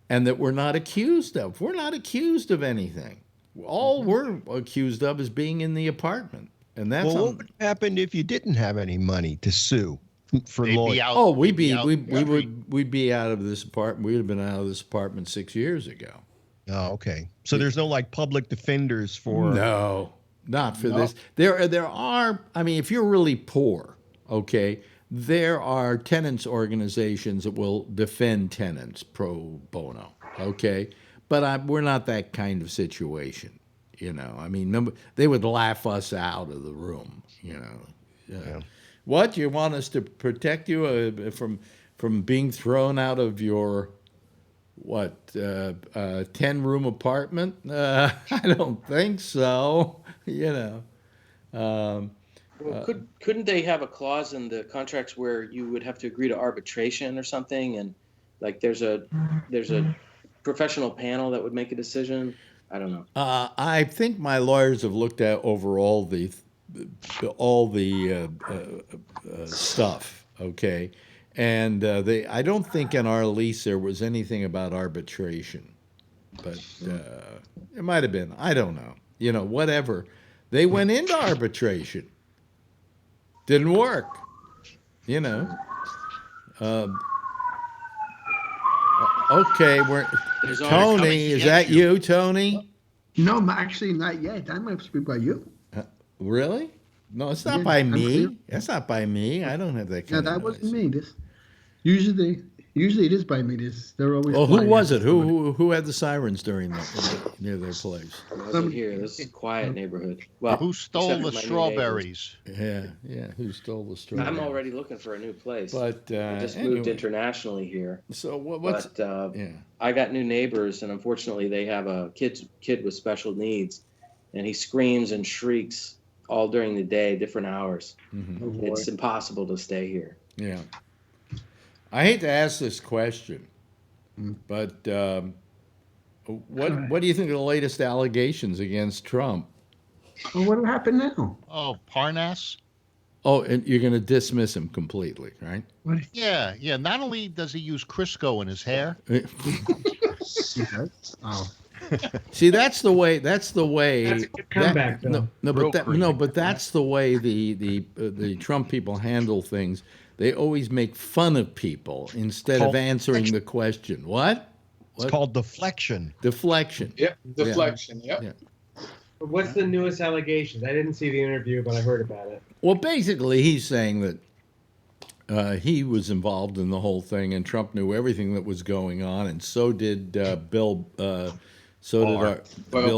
and that we're not accused of? We're not accused of anything. All we're accused of is being in the apartment. And that's what would happen if you didn't have any money to sue for lawyers? We'd be out of this apartment. We'd have been out of this apartment 6 years ago. Oh, okay. So there's no like public defenders for No, not for this. There are, I mean, if you're really poor, okay, there are tenants organizations that will defend tenants pro bono, okay? But we're not that kind of situation, I mean, they would laugh us out of the room, What, you want us to protect you from being thrown out of your 10-room apartment? I don't think so. Well, couldn't they have a clause in the contracts where you would have to agree to arbitration or something, and like there's a professional panel that would make a decision? I don't know. I think my lawyers have looked over all the stuff, okay, and I don't think in our lease there was anything about arbitration, but it might have been. I don't know. Whatever. They went into arbitration. Didn't work. Okay, Tony. Is that you, Tony? No, actually not yet. I might speak by you. Really? No, it's not by me. That's not by me. I don't have that kind of that noise. wasn't me. This usually it is by me. They're always. Well, who was it? Who had the sirens near their place? I wasn't here. This is a quiet neighborhood. Well, who stole the strawberries? Yeah. Who stole the strawberries? I'm already looking for a new place. But I just moved internationally here. So I got new neighbors, and unfortunately, they have a kid with special needs, and he screams and shrieks all during the day, different hours. Mm-hmm. It's impossible to stay here. Yeah. I hate to ask this question, but what do you think of the latest allegations against Trump? Well, what happened now? Oh, Parnas? Oh, and you're going to dismiss him completely, right? Yeah. Not only does he use Crisco in his hair. Oh. See, that's the way. That's a good comeback, though. But that's the way the Trump people handle things. They always make fun of people instead of answering the question. What? It's called deflection. Deflection. Yep, deflection. Yep. Yeah. What's the newest allegations? I didn't see the interview, but I heard about it. Well, basically, he's saying that he was involved in the whole thing, and Trump knew everything that was going on, and so did Bill. Bill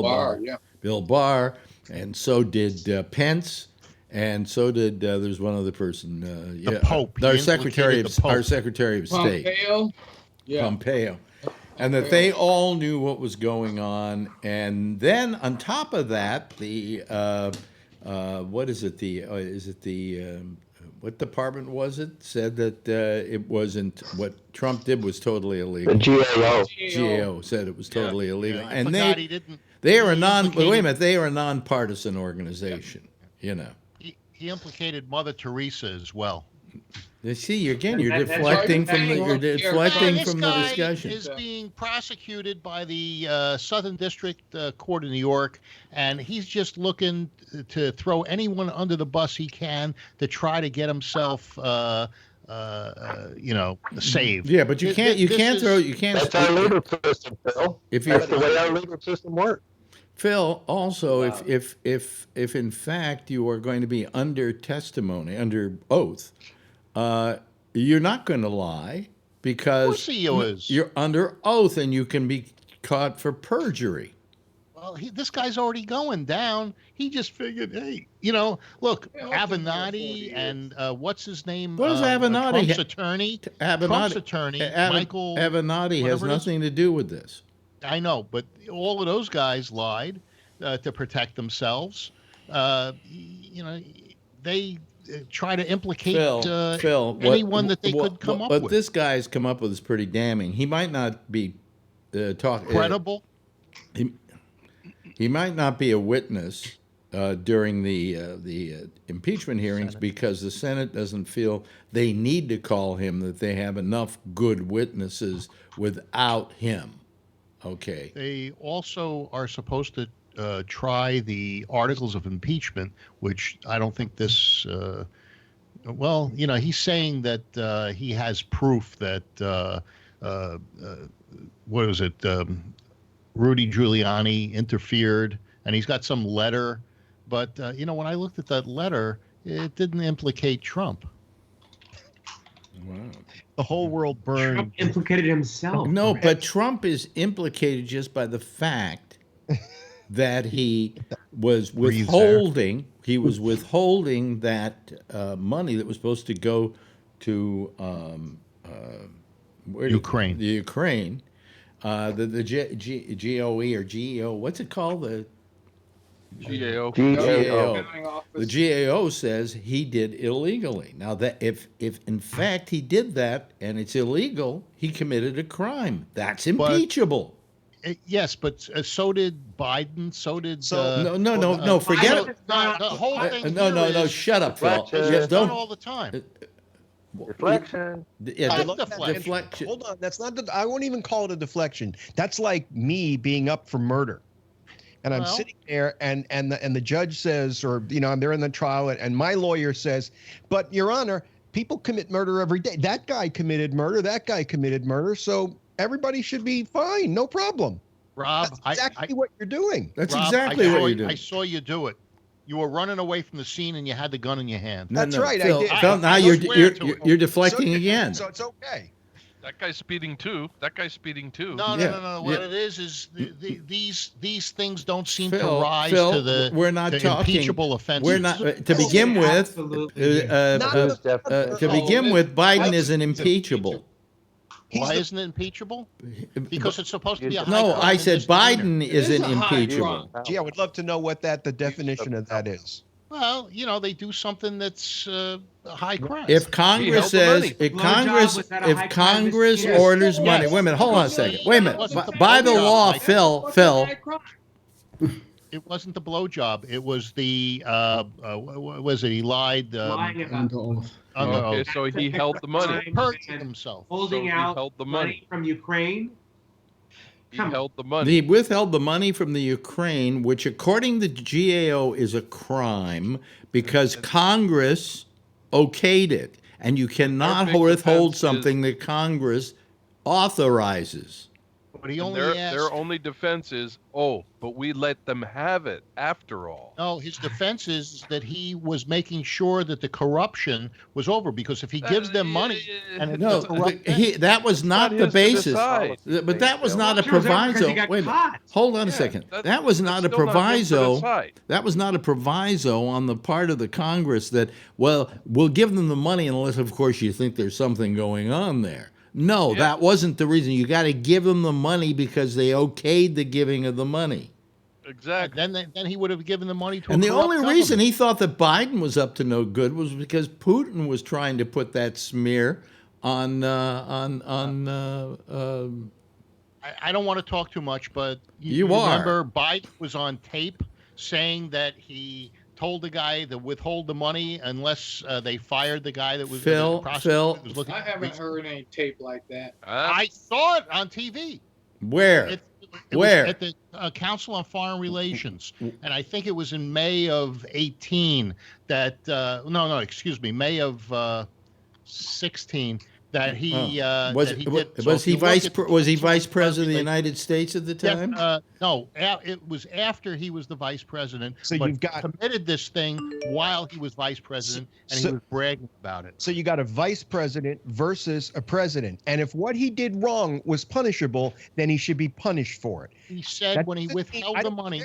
Barr. Yeah. Bill Barr, and so did Pence. And so did there's one other person, the Pope. Our Secretary of State, Pompeo. Yeah. Pompeo, and that they all knew what was going on. And then on top of that, the what is it? What department was it? Said that it wasn't what Trump did was totally illegal. The GAO said it was totally illegal, Yeah, and he didn't. they are They are a nonpartisan organization. He implicated Mother Teresa as well. See, you're deflecting from the discussion. This guy is being prosecuted by the Southern District Court of New York, and he's just looking to throw anyone under the bus he can to try to get himself, saved. Yeah, but you can't. That's our legal system, Phil. That's the way our legal system works. Phil, also, Wow. if in fact you are going to be under testimony, under oath, you're not going to lie because course he is. you're under oath and you can be caught for perjury. Well, this guy's already going down. He just figured, hey, look, Yeah, I've been there 40 Avenatti years. and what's his name? What does Avenatti Trump's ha- attorney. Avenatti, Trump's attorney, Michael. Avenatti has whatever it is. nothing to do with this. I know, but all of those guys lied to protect themselves. They try to implicate Phil, anyone that they could come up What with. this guy's come up with is pretty damning. He might not be Credible. He might not be a witness during the impeachment hearings because the Senate doesn't feel they need to call him, that they have enough good witnesses without him. Okay. They also are supposed to try the articles of impeachment, which I don't think this. He's saying that he has proof that what is it? Rudy Giuliani interfered, and he's got some letter. But when I looked at that letter, it didn't implicate Trump. Wow. The whole world burned. Trump implicated himself. No, but Trump is implicated just by the fact that he was withholding. He was withholding that money that was supposed to go to Ukraine. The Ukraine. The GOE or GEO. What's it called? The GAO. GAO. The GAO says he did illegally. Now, that if in fact he did that and it's illegal, he committed a crime. That's impeachable. Yes, but so did Biden. So did. No. Forget it. The whole thing. No. Shut up, Phil. It's done all the time. Deflection. Yeah, deflection. Hold on. That's not. I won't even call it a deflection. That's like me being up for murder. And I'm sitting there, and the judge says, or they're in the trial, and my lawyer says, "But Your Honor, people commit murder every day. That guy committed murder. That guy committed murder. So everybody should be fine. No problem." Rob, that's exactly what you're doing. That's Rob, exactly what you're doing. I saw you do it. You were running away from the scene, and you had the gun in your hand. That's right. Phil, I did. Phil, now you're deflecting again. So it's okay. That guy's speeding too. No. What it is these things don't seem to Phil, rise Phil, to the we're not the talking impeachable offenses. We're not to begin with. To begin with, Biden isn't impeachable. Why isn't it impeachable? Because it's supposed to be a high No, I crime said misdemeanor. Biden isn't impeachable. Gee, I would love to know what the definition of that is. Well, they do something that's a high crime. If Congress says, if Congress orders money, wait a minute, hold on a second, wait a minute. By the law, Phil, it wasn't the blowjob. It was the what was it? He lied. Lying about Okay, so he held the money. Perjured himself. Holding out held the money from Ukraine. He held the money. He withheld the money from the Ukraine, which according to the GAO is a crime because Congress okayed it. And you cannot withhold something that Congress authorizes. But he only their only defense is, but we let them have it after all. No, his defense is that he was making sure that the corruption was over, because if he gives them money and that was not the basis. But that was not a proviso. Wait a minute. Hold on a second. That was not a proviso. That was not a proviso on the part of the Congress that, well, we'll give them the money unless, of course, you think there's something going on there. No, that wasn't the reason. You got to give them the money because they okayed the giving of the money. Exactly. Then he would have given the money to. And the only reason he thought that Biden was up to no good was because Putin was trying to put that smear on. I don't want to talk too much, but you remember Biden was on tape saying that he told the guy to withhold the money unless they fired the guy that was Phil. I haven't heard any tape like that. I saw it on TV. Where? It was at the Council on Foreign Relations, and I think it was in May of 18 that May of 16 that he was that he did. So was if he you look vice at was he the vice president of the like, United States at the yeah, time? no, it was after he was the vice president. So but you've got committed this thing while he was vice president, and he was bragging about it. So you got a vice president versus a president. And if what he did wrong was punishable, then he should be punished for it. He said when he withheld the money.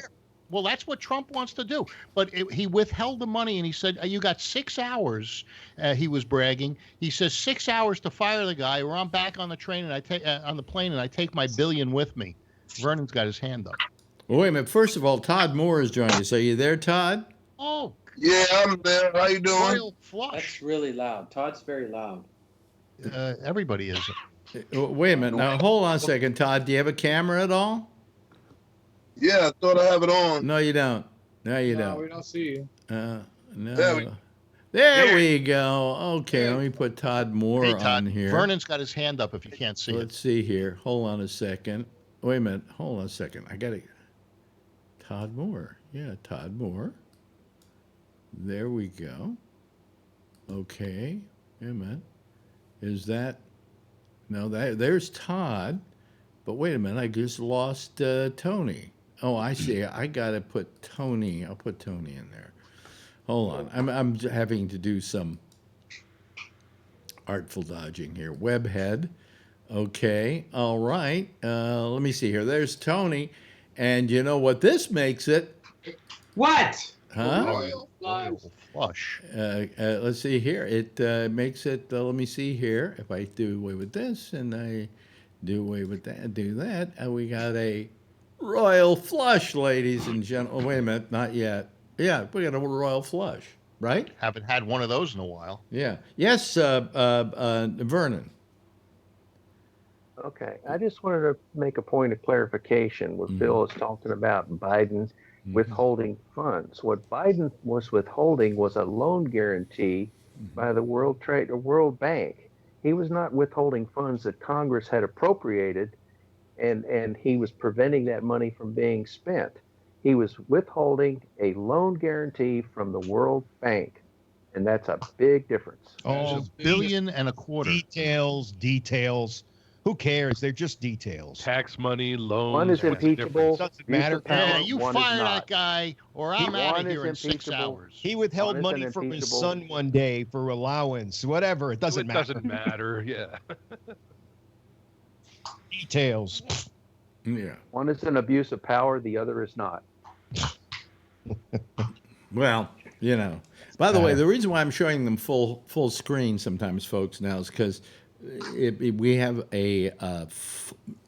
Well, that's what Trump wants to do. But he withheld the money, and he said, you got 6 hours, he was bragging. He says 6 hours to fire the guy, or I'm back on the train, and I take on the plane, and I take my billion with me. Vernon's got his hand up. Well, wait a minute. First of all, Todd Moore has joined us. Are you there, Todd? Oh. Yeah, I'm there. How you doing? Royal flush. That's really loud. Todd's very loud. Everybody is. Wait a minute. Now, hold on a second, Todd. Do you have a camera at all? Yeah, I thought I have it on. No, you don't. No, you No, don't. we don't see you. No. There we go. Okay, let me put Todd Moore Hey, Todd, on here. Vernon's got his hand up if you can't see Let's see here. Hold on a second. Wait a minute. Hold on a second. I got to. Todd Moore. Yeah, Todd Moore. There we go. Okay. Wait a minute. Is that. No, there's Todd. But wait a minute. I just lost Tony. Oh, I see. I got to put Tony. I'll put Tony in there. Hold on. I'm having to do some artful dodging here. Webhead. Okay. All right. Let me see here. There's Tony. And you know what this makes it? What? Huh? Royal flush. Let's see here. It makes it, let me see here. If I do away with this and I do away with that, do that, we got a royal flush, ladies and gentlemen. Oh, wait a minute. Not yet. Yeah, we got a royal flush, right? Haven't had one of those in a while. Yeah. Yes, Vernon. Okay, I just wanted to make a point of clarification. What Bill is talking about Biden withholding funds. What Biden was withholding was a loan guarantee by the World Bank. He was not withholding funds that Congress had appropriated, and he was preventing that money from being spent. He was withholding a loan guarantee from the World Bank, and that's a big difference. Oh, $1.25 billion. Details. Who cares? They're just details. Tax money, loans. One is impeachable. Doesn't matter. Yeah, you fire that guy, or I'm out of here in 6 hours. He withheld money from his son one day for allowance. Whatever. It doesn't matter. It doesn't matter. Yeah. Details. Yeah. One is an abuse of power. The other is not. Well, you know. By the way, the reason why I'm showing them full screen sometimes, folks, now is because we have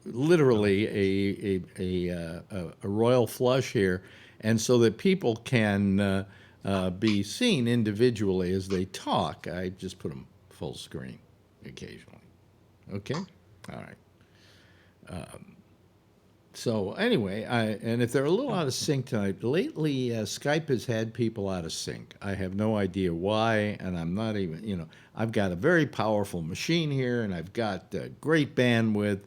literally a royal flush here, and so that people can be seen individually as they talk, I just put them full screen occasionally. Okay, all right. So anyway, and if they're a little out of sync tonight, lately Skype has had people out of sync. I have no idea why, and I'm not even, you know, I've got a very powerful machine here, and I've got great bandwidth,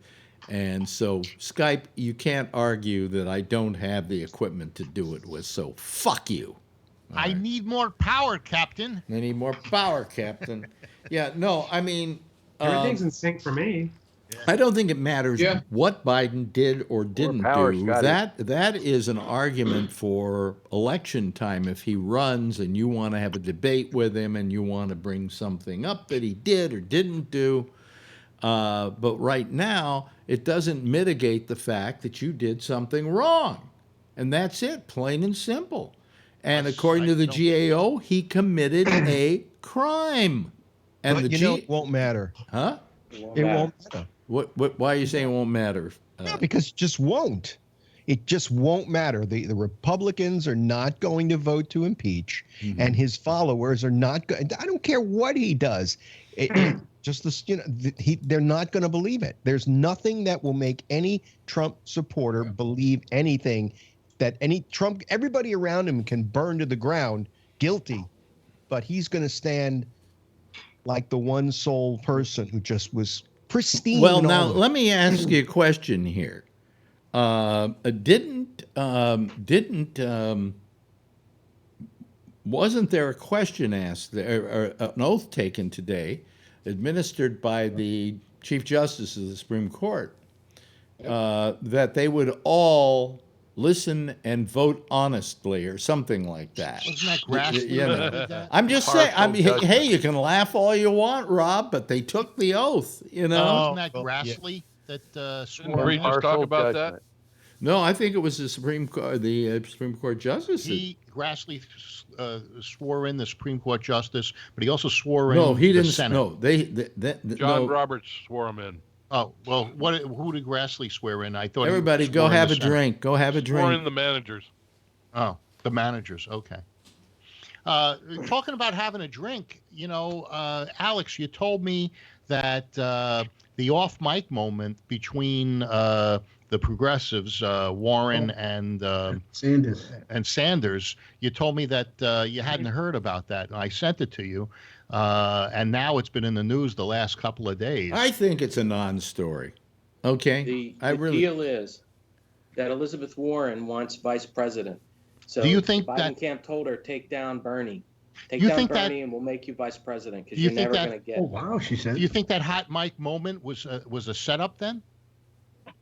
and so Skype, you can't argue that I don't have the equipment to do it with, so fuck you. I need more power, Captain. I need more power, Captain. Yeah, no, I mean... Everything's in sync for me. I don't think it matters what Biden did or didn't do. That is an argument for election time. If he runs and you want to have a debate with him and you want to bring something up that he did or didn't do. But right now, it doesn't mitigate the fact that you did something wrong. And that's it, plain and simple. And according to the GAO, he committed a crime. And but it won't matter. Huh? It won't matter. Why are you saying it won't matter? No, because it just won't. It just won't matter. The Republicans are not going to vote to impeach, and his followers are not going. I don't care what he does. Just this, they're not going to believe it. There's nothing that will make any Trump supporter believe anything that everybody around him can burn to the ground, guilty, but he's going to stand like the one sole person who just was pristine. Well, now let me ask you a question here. Wasn't there a question asked, or an oath taken today administered by the Chief Justice of the Supreme Court, that they would all listen and vote honestly or something like that. Wasn't that Grassley that did that? I'm just saying, hey, you can laugh all you want, Rob, but they took the oath, you know? Wasn't that Grassley that swore in? Preachers talk about that? No, I think it was the Supreme Court justice. Grassley swore in the Supreme Court justice, but he also swore in. No, he didn't. The Senate. No, John Roberts swore him in. Oh well, who did Grassley swear in? I thought everybody go have a drink. Go have a drink. Swore in the managers. Oh, the managers. Okay. Talking about having a drink, Alex, you told me that the off mic moment between the progressives, Warren and Sanders, you told me that you hadn't heard about that, and I sent it to you. And now it's been in the news the last couple of days. I think it's a non-story. Okay, the deal is that Elizabeth Warren wants vice president. So do you think Biden camp told her, take down Bernie. Take down Bernie and we'll make you vice president because you're never going to get. Oh, wow, she said. Do you think that hot mic moment was a setup then?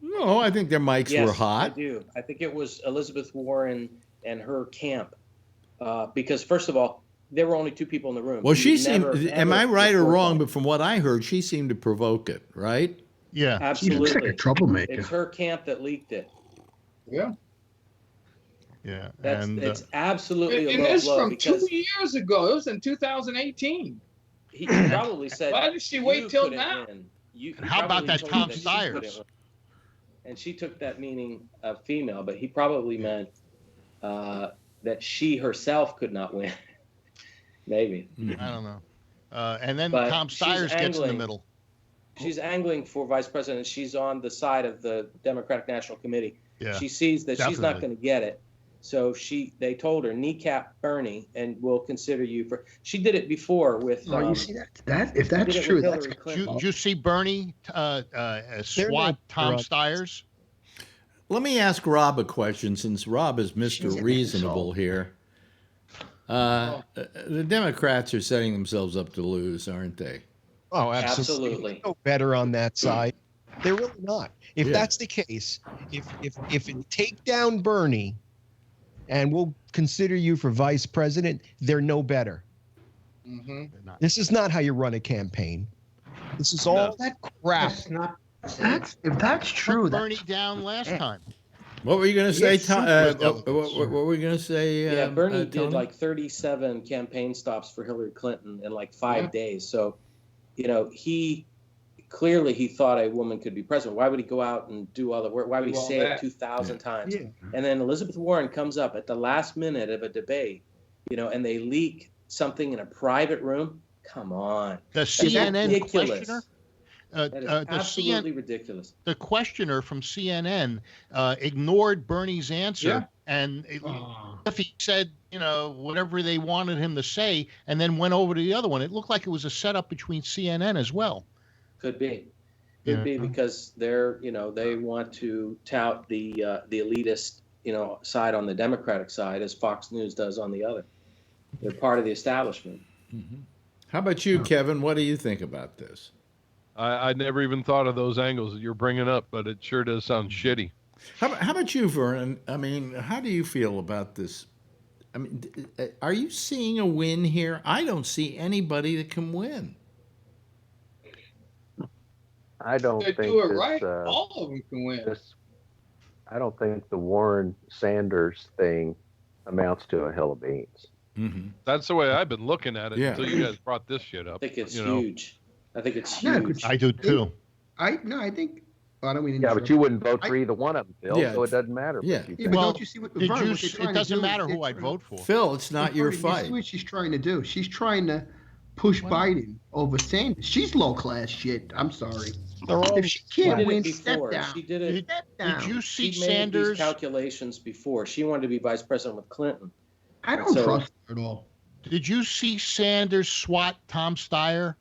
No, I think their mics were hot. I do. I think it was Elizabeth Warren and her camp. Because first of all, there were only two people in the room. Well, she seemed, am I right or wrong? But from what I heard, she seemed to provoke it, right? Yeah. Absolutely. She looks like a troublemaker. It's her camp that leaked it. Yeah. Yeah. It's absolutely and a low it's blow from because 2 years ago. It was in 2018. He probably said, why did she wait till now? How about that Tom Stiers? And she took that meaning of female, but he probably meant that she herself could not win. Maybe. I don't know. And then But Tom Stiers gets in the middle. She's angling for vice president. She's on the side of the Democratic National Committee. Yeah, she sees that she's not going to get it. So they told her, kneecap Bernie, and we'll consider you for. She did it before with. You see that? If that's true, that's. Did you see Bernie swat Tom Stiers? Let me ask Rob a question, since Rob is Mr. Reasonable here. The Democrats are setting themselves up to lose, aren't they? Oh, absolutely. No better on that side. They're really not. If that's the case, if it take down Bernie, and we'll consider you for vice president, they're no better. Mm-hmm. This is not how you run a campaign. This is all that crap. If that's true, Bernie down last time. What were you going to say, Tom? What were we going to say? Yeah, Bernie did like 37 campaign stops for Hillary Clinton in like 5 days. So, he thought a woman could be president. Why would he go out and do all the work? Why would he say it 2,000 times? Yeah. And then Elizabeth Warren comes up at the last minute of a debate, and they leak something in a private room. Come on. The CNN ridiculous. questioner? That is absolutely ridiculous. The questioner from CNN ignored Bernie's answer, and if he said, whatever they wanted him to say, and then went over to the other one. It looked like it was a setup between CNN as well. Could be because they're, they want to tout the elitist, side on the Democratic side, as Fox News does on the other. They're part of the establishment. Mm-hmm. How about you, Kevin? What do you think about this? I never even thought of those angles that you're bringing up, but it sure does sound shitty. How about you, Vernon? I mean, how do you feel about this? I mean, are you seeing a win here? I don't see anybody that can win. I don't think do it right. All of them can win. I don't think the Warren-Sanders thing amounts to a hill of beans. Mm-hmm. That's the way I've been looking at it until you guys brought this shit up. I think it's huge. I think it's huge. I do too. I think. Well, I don't mean. Yeah, but you wouldn't vote for either one of them, Phil. So it doesn't matter. Yeah. But don't you see what? It doesn't matter who I vote for. Phil, it's not your fight. See what she's trying to do. She's trying to push Biden over Sanders. She's low class shit. I'm sorry. If she can't win, step down. She did it. Step down. Did you see she made Sanders? These calculations before. She wanted to be vice president with Clinton. I don't trust her at all. Did you see Sanders swat Tom Steyer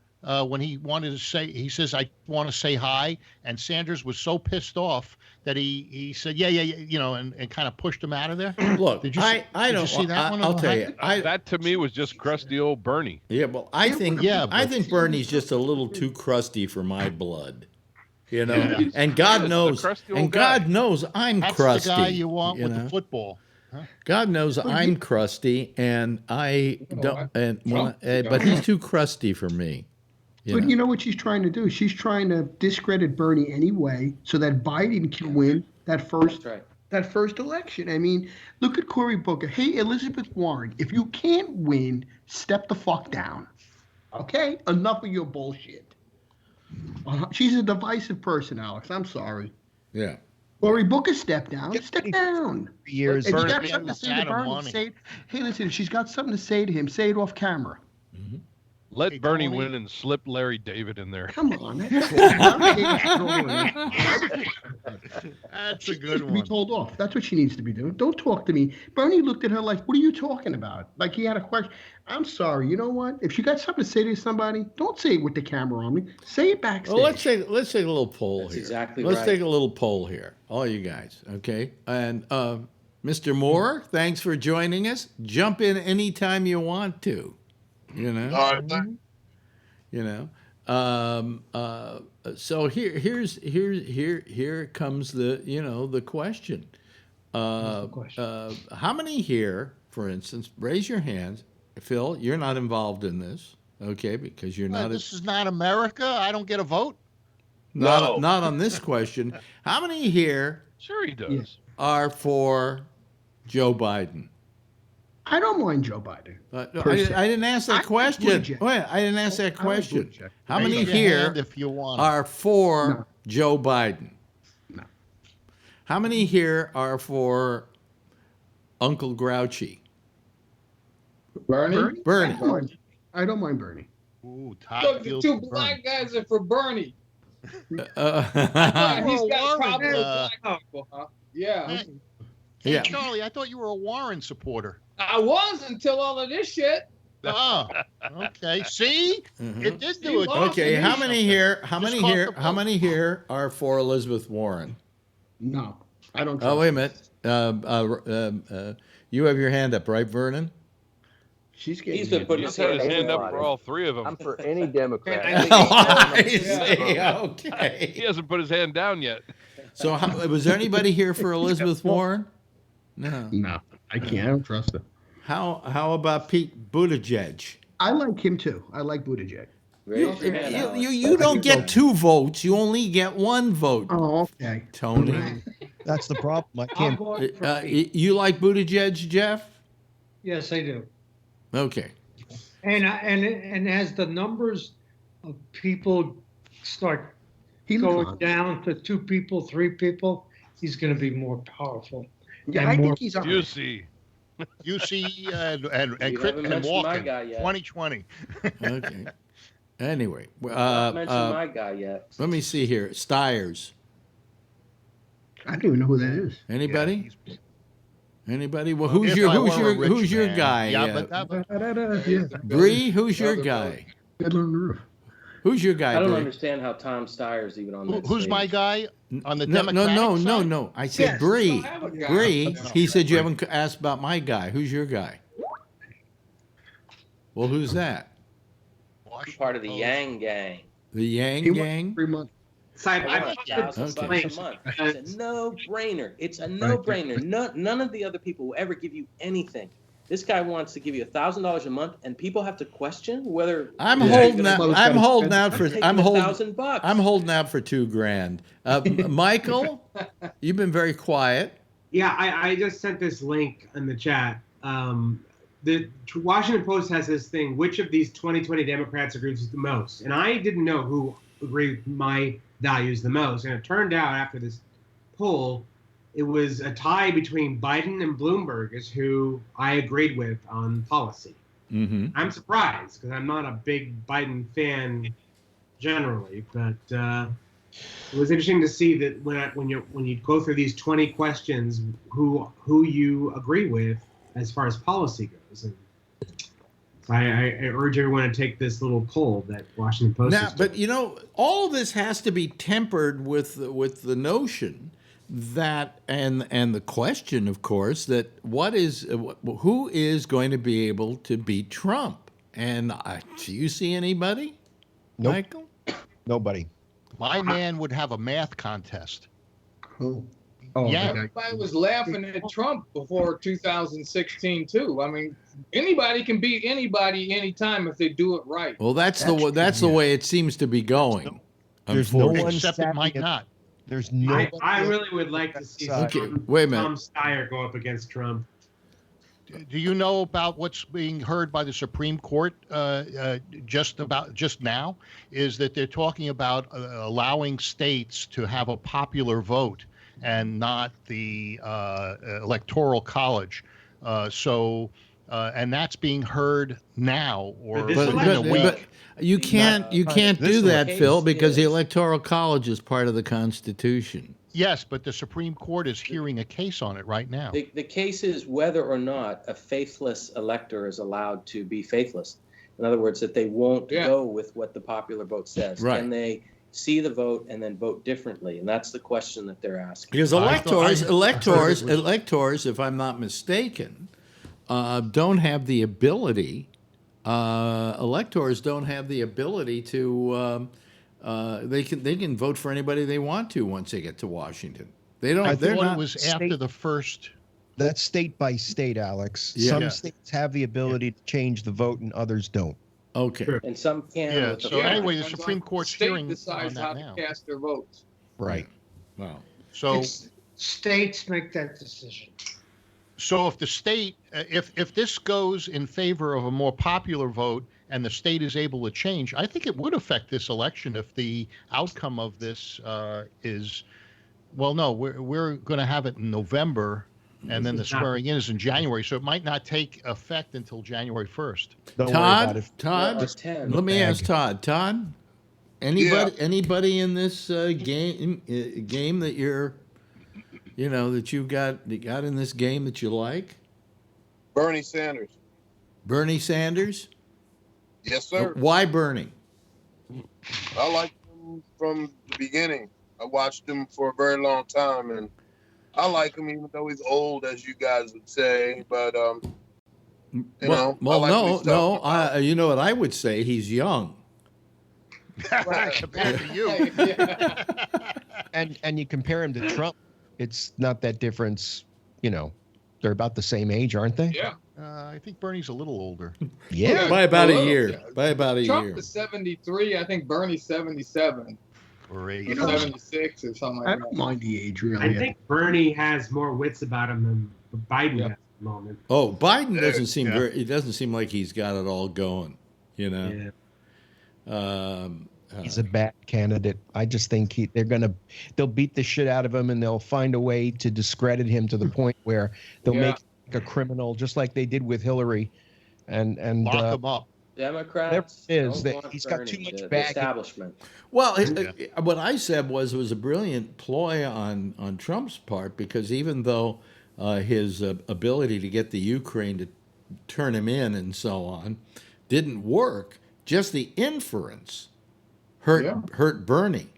when he wanted to say, he says, I want to say hi. And Sanders was so pissed off that he said, yeah, and kind of pushed him out of there. Look, did you I don't see that one? I'll tell you. That to me was just crusty old Bernie. Yeah, well, I think Bernie's just a little too crusty for my blood. You know, Yeah. and God knows, God knows I'm That's crusty. the guy you want with know? the football. Huh? God knows I'm crusty, and I don't. But he's too crusty for me. But you know what she's trying to do? She's trying to discredit Bernie anyway, so that Biden can win that first election. I mean, look at Cory Booker. Hey, Elizabeth Warren, if you can't win, step the fuck down. Okay, enough of your bullshit. She's a divisive person, Alex. I'm sorry. Yeah. Cory Booker, step down. Step down. Years. If you got something to say to Bernie, say it. Hey, listen, if she's got something to say to him, say it off camera. Mm-hmm. Let Bernie win and slip Larry David in there. Come on. That's a good one. Be told off. That's what she needs to be doing. Don't talk to me. Bernie looked at her like, what are you talking about? Like he had a question. I'm sorry. You know what? If you got something to say to somebody, don't say it with the camera on me. Say it backstage. Well, let's take a little poll That's here. exactly let's right. take a little poll here, all you guys. Okay, and Mr. Moore, thanks for joining us. Jump in anytime you want to. You know. All right, thank You know. So here comes the question. How many here, for instance, raise your hands. Phil, you're not involved in this, okay? Because you're not. This is not America. I don't get a vote. Not on this question. How many here? Sure, he does. Are for Joe Biden? I don't mind Joe Biden. No, I didn't ask that question. Wait, I didn't ask that question. How many here are for Joe Biden? No. How many here are for Uncle Grouchy? Bernie? I don't mind Bernie. Ooh, Look, the two black guys are for Bernie. He's got problems with black people, huh? Yeah. Hey, Charlie, I thought you were a Warren supporter. I was until all of this shit. Oh, okay. See, it did do it. Okay, how many here? How many here are for Elizabeth Warren? No, I don't. Oh, wait a minute. You have your hand up, right, Vernon? He's been putting his hand up for all three of them. I'm for any Democrat. I see. Okay. He hasn't put his hand down yet. So, was there anybody here for Elizabeth Warren? No, I can't. I don't trust him. How about Pete Buttigieg? I like him too. I like Buttigieg. You don't get 2 votes. You only get 1 vote. Oh, okay. Tony. That's the problem. I can't. You like Buttigieg, Jeff? Yes, I do. Okay. And as the numbers of people start going down to 2 people, 3 people, he's going to be more powerful. Yeah, I think he's. UC and Walker. 2020. Okay. Anyway, not mentioned my guy yet. Let me see here. Stiers. I don't even know who that is. Anybody? Anybody? Well, who's your guy? Yeah. Bree, who's your guy? Fiddler on the Roof. Who's your guy? I don't Bree? understand how Tom Steyer's even on that Who's stage. my guy on the Democratic side? No. I said Bree. Bree. He said you haven't asked about my guy. Who's your guy? Well, who's that? Part of the Yang Gang. The Yang Gang? 3 months. $1,000 a month. It's a no-brainer. It's a no-brainer. None of the other people will ever give you anything. This guy wants to give you $1,000 a month, and people have to question whether I'm holding out for $1,000. I'm holding out for $2,000. Michael, you've been very quiet. Yeah, I just sent this link in the chat. The Washington Post has this thing: which of these 2020 Democrats agrees with the most? And I didn't know who agreed with my values the most. And it turned out after this poll, it was a tie between Biden and Bloomberg is who I agreed with on policy. Mm-hmm. I'm surprised because I'm not a big Biden fan generally, but it was interesting to see that when you go through these 20 questions, who you agree with as far as policy goes. And So I urge everyone to take this little poll that Washington Post Now, is but all of this has to be tempered with the notion that and the question, of course, that who is going to be able to beat Trump? And do you see anybody, Nope. Michael? Nobody. My man would have a math contest. Who? Oh, Yeah. Everybody was laughing at Trump before 2016 too. I mean, anybody can beat anybody anytime if they do it right. Well, that's the way it seems to be going. There's no one Except it might not. There's no. I really would like to see wait a minute. Tom Steyer go up against Trump. Do you know about what's being heard by the Supreme Court just now? Is that they're talking about allowing states to have a popular vote and not the electoral college. And that's being heard now or within a week. But you can't do that, Phil, because the electoral college is part of the Constitution. Yes, but the Supreme Court is hearing a case on it right now. The case is whether or not a faithless elector is allowed to be faithless. In other words, that they won't go with what the popular vote says. Right. Can they see the vote and then vote differently? And that's the question that they're asking. Because electors, if I'm not mistaken, don't have the ability. Electors don't have the ability to. They can vote for anybody they want to once they get to Washington. They don't. I thought it was after the first. That's state by state, Alex. Yeah. Some states have the ability to change the vote, and others don't. Okay. And some can. Yeah. with the So vote. anyway, the Supreme Court's hearing decides on how that now. to cast their votes. Right. Wow. So States make that decision. So if the state, if this goes in favor of a more popular vote and the state is able to change, I think it would affect this election if the outcome of this is, well, no, we're going to have it in November, and then the swearing in is in January, so it might not take effect until January 1st. Todd, let me ask Todd. Todd, anybody in this game that you're, that you got in this game that you like? Bernie Sanders. Bernie Sanders? Yes, sir. Why Bernie? I liked him from the beginning. I watched him for a very long time, and I like him even though he's old, as you guys would say. But you know what I would say? He's young. Compared to you. And you compare him to Trump, it's not that difference. They're about the same age, aren't they? Yeah. I think Bernie's a little older. Yeah. By about a year. Yeah. By about a Trump year. is 73. I think Bernie's 77. Or 76 or something like that. I don't mind the age, really. I think Bernie has more wits about him than Biden has at the moment. Oh, Biden doesn't seem it doesn't seem like he's got it all going, Yeah. He's a bad candidate. I just think they'll beat the shit out of him, and they'll find a way to discredit him to the point where they'll make him a criminal, just like they did with Hillary, and lock him up. Democrats he's got too much baggage. Establishment. Well, what I said was it was a brilliant ploy on Trump's part, because even though his ability to get the Ukraine to turn him in and so on didn't work, just the inference hurt Bernie.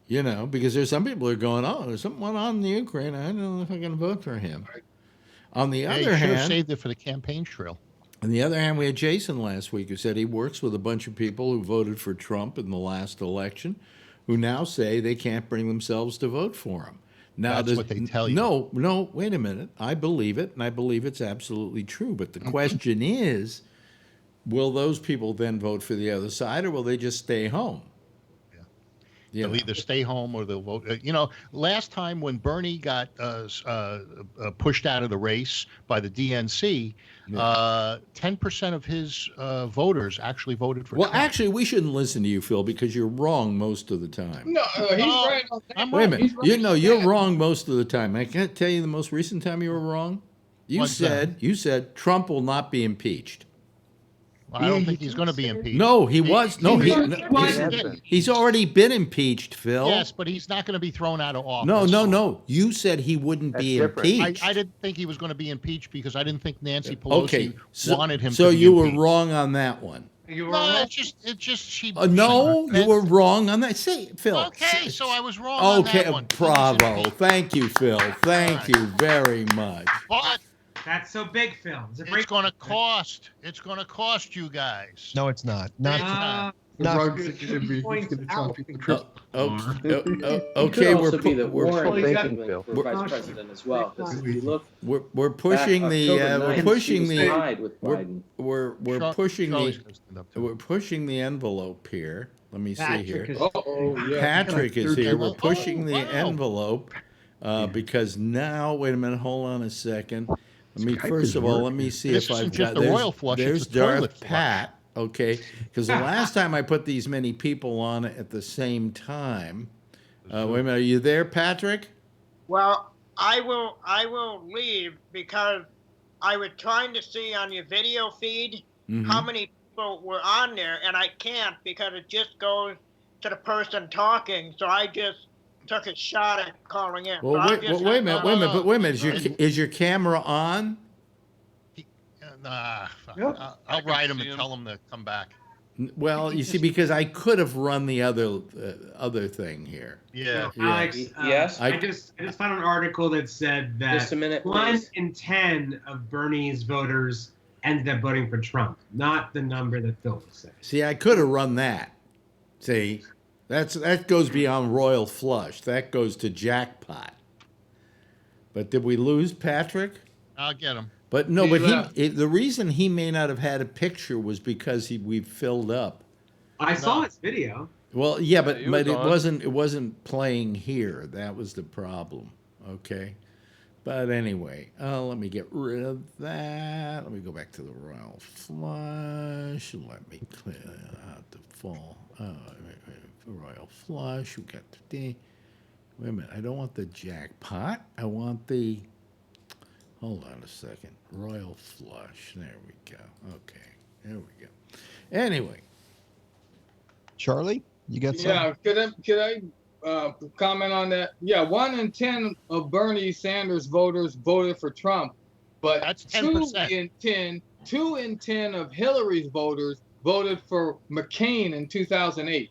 Because there's some people who are going, there's something going on in the Ukraine. I don't know if I'm going to vote for him. On the other you should have hand, saved it for the campaign trail. on the other hand, we had Jason last week who said he works with a bunch of people who voted for Trump in the last election, who now say they can't bring themselves to vote for him. Now, That's what they tell you. No, wait a minute. I believe it, and I believe it's absolutely true. But the question is, will those people then vote for the other side, or will they just stay home? They'll either stay home or they'll vote. Last time when Bernie got pushed out of the race by the DNC, 10% of his voters actually voted for Trump. Well, actually, we shouldn't listen to you, Phil, because you're wrong most of the time. No, he's right on that. Wait a minute. You're wrong most of the time. I can't tell you the most recent time you were wrong. You said Trump will not be impeached. I don't think he's going to be impeached. No, he was. No, He- he's already been impeached, Phil. Yes, but he's not going to be thrown out of office. No. You said he wouldn't be impeached. I didn't think he was going to be impeached because I didn't think Nancy Pelosi wanted him to So be you impeached. were wrong on that one. You were No, wrong. it's just she. No, you were wrong on that. See, Phil. Okay, so I was wrong on Okay, that one. bravo. Thank you, Phil. Thank you very much. But That's so big, Phil. it's going to cost. It's going to cost you guys. No, it's not. Not. The rugs are going to be. He's going to tell people trip. Okay, could also be that Warren Well, thinking Phil. for vice president as well. Because if you look, we're pushing back the October 9th, we're pushing she was the tied with Biden. we're pushing the envelope here. Let me see here. Patrick is here. We're pushing the envelope because now. Wait a minute. Hold on a second. Let me first of all let me see if I've got. There's Darth Pat. Okay, because the last time I put these many people on at the same time. Wait a minute. Are you there, Patrick? Well, I will leave because I was trying to see on your video feed how many people were on there, and I can't because it just goes to the person talking. So I just took a shot at calling in. Well, So wait a minute. Is your camera on? I'll write him and tell him to come back. Well, you see, because I could have run the other thing here. Yeah. Alex, yes. I just found an article that said that Just a minute, 1 please. in 10 of Bernie's voters ended up voting for Trump, not the number that Phil was saying. See, I could have run that. See, that goes beyond royal flush. That goes to jackpot. But did we lose Patrick? I'll get him. But no, the reason he may not have had a picture was because we filled up. I saw his video. Well, yeah, but he was on. it wasn't playing here. That was the problem. Okay. But anyway, let me get rid of that. Let me go back to the royal flush. Let me clear out the full royal flush. We got the wait a minute. I don't want the jackpot. I want the. Hold on a second. Royal flush. There we go. Okay. There we go. Anyway. Charlie, you got something? Yeah, could I comment on that? Yeah, 1 in 10 of Bernie Sanders voters voted for Trump, but That's 10%. 2 in 10 of Hillary's voters voted for McCain in 2008.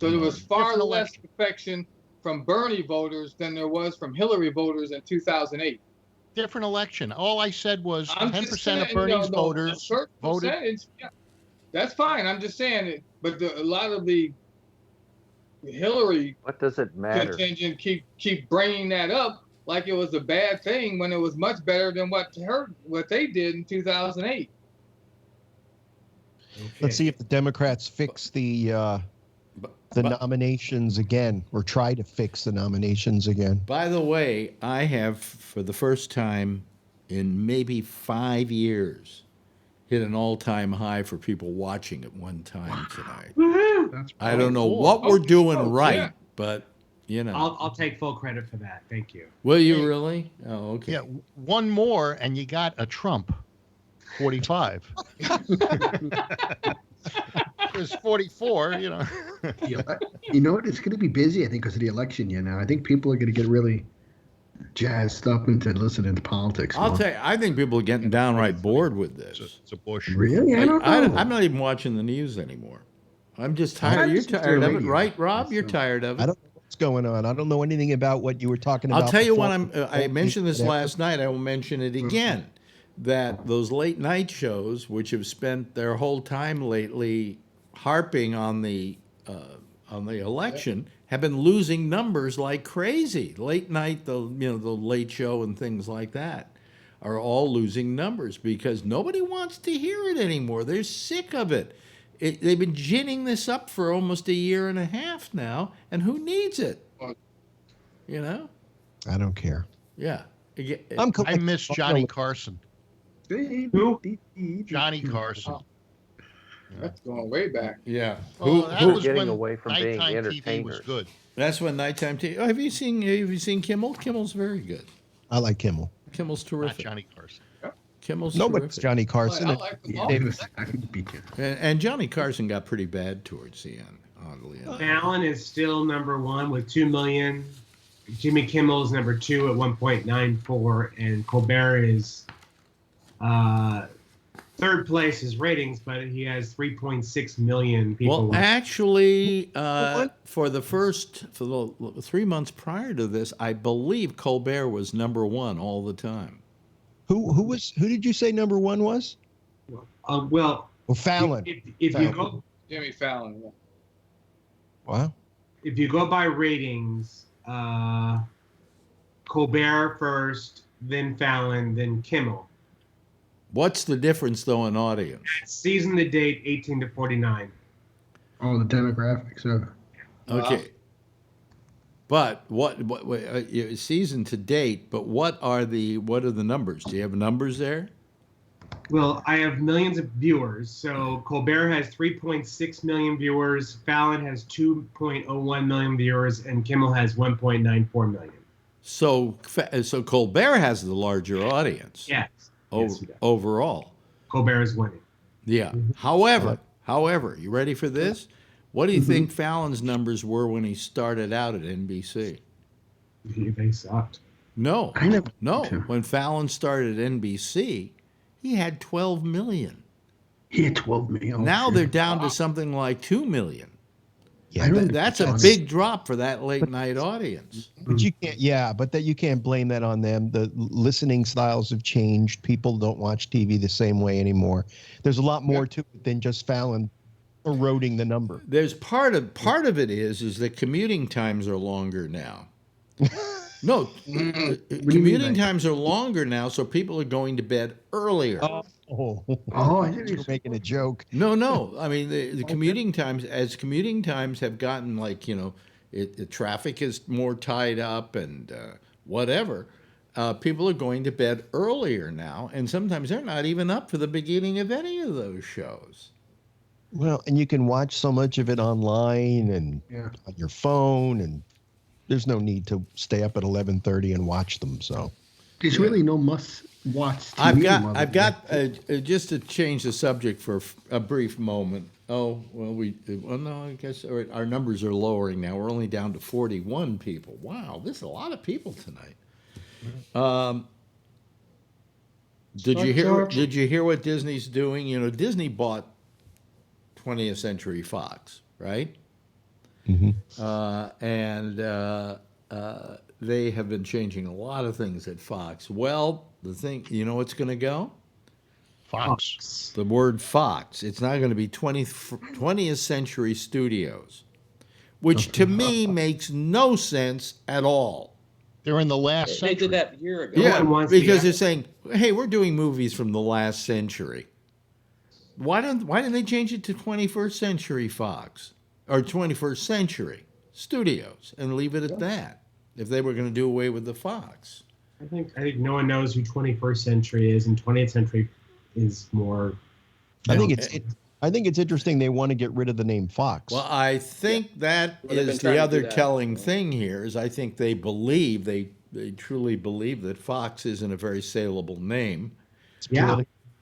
So there was far less defection from Bernie voters than there was from Hillary voters in 2008. Different election. All I said was I'm 10% of Bernie's voters voted. Yeah, that's fine. I'm just saying it. But a lot of the Hillary What does it matter? contingent keep bringing that up like it was a bad thing when it was much better than what they did in 2008. Let's see if the Democrats fix the nominations again, or try to fix the nominations again. By the way, I have, for the first time in maybe 5 years, hit an all-time high for people watching at one time tonight. I don't know what we're doing right, but, you know. I'll take full credit for that. Thank you. Will you really? Oh, okay. Yeah, one more and you got a Trump 45. It was 44, you know. You know what? It's going to be busy, I think, because of the election year now. I think people are going to get really jazzed up into listening to politics. I'll tell you, I think people are getting downright bored with this. It's a Bush. Really? I don't know. I'm not even watching the news anymore. I'm just tired. You're tired of it, right, Rob? You're tired of it. I don't know what's going on. I don't know anything about what you were talking about. I'll tell you before. what I mentioned this last night. I will mention it again. That those late night shows, which have spent their whole time lately harping on the election, have been losing numbers like crazy. Late night, the Late Show and things like that are all losing numbers because nobody wants to hear it anymore. They're sick of it. They've been ginning this up for almost a year and a half now, and who needs it? You know? I don't care. Yeah. I miss Johnny Carson. Who? Johnny Carson. That's going way back. Yeah. Well, that was getting when away from being nighttime TV was entertainers. good. That's when nighttime TV. Oh, have you seen Kimmel? Kimmel's very good. I like Kimmel. Kimmel's Not terrific. Johnny Carson. Kimmel's Nobody's terrific. Johnny Carson. I like them all. And Johnny Carson got pretty bad towards the end, oddly enough. Fallon is still number 1 with 2 million. Jimmy Kimmel is number 2 at 1.94, and Colbert is third place is ratings, but he has 3.6 million people. Well, actually, for the 3 months prior to this, I believe Colbert was number 1 all the time. Who did you say number 1 was? Well, Fallon. If Fallon. you go, Jimmy Fallon. Yeah. Wow. If you go by ratings, Colbert first, then Fallon, then Kimmel. What's the difference, though, in audience? Season to date, 18 to 49. Oh, the demographics. Okay. But what season to date? But what are the numbers? Do you have numbers there? Well, I have millions of viewers. So Colbert has 3.6 million viewers, Fallon has 2.01 million viewers, and Kimmel has 1.94 million. So Colbert has the larger audience. Yes. Overall. Colbert is winning. Yeah. However, you ready for this? What do you think Fallon's numbers were when he started out at NBC? They sucked. No. When Fallon started at NBC, he had 12 million. He had 12 million. Now they're down to something like 2 million. Yeah, that's a big drop for that late night audience. But you can't. Yeah, but that you can't blame that on them. The listening styles have changed. People don't watch TV the same way anymore. There's a lot more to it than just Fallon eroding the number. There's part of it is that commuting times are longer now. No, commuting times are longer now, so people are going to bed earlier. I think you're making a joke. No. I mean, the commuting times, as commuting times have gotten the traffic is more tied up and whatever, people are going to bed earlier now, and sometimes they're not even up for the beginning of any of those shows. Well, and you can watch so much of it online and on your phone, and there's no need to stay up at 11:30 and watch them. So there's really no must-watch TV. I've got just to change the subject for a brief moment. Oh well, no, I guess our numbers are lowering now. We're only down to 41 people. Wow, this is a lot of people tonight. Did you hear what Disney's doing? You know, Disney bought 20th Century Fox, right? And they have been changing a lot of things at Fox. Well, the thing, you know what's going to go? Fox. The word Fox. It's not going to be 20th Century Studios, which to me makes no sense at all. They're in the last century. They did that a year ago. Yeah, because they're saying, hey, we're doing movies from the last century. Why didn't they change it to 21st Century Fox or 21st Century Studios and leave it at that? If they were going to do away with the Fox, I think no one knows who 21st Century is, and 20th Century is more. I think it's interesting they want to get rid of the name Fox. Well, I think that is the other telling thing here. Is I think they believe they truly believe that Fox isn't a very saleable name.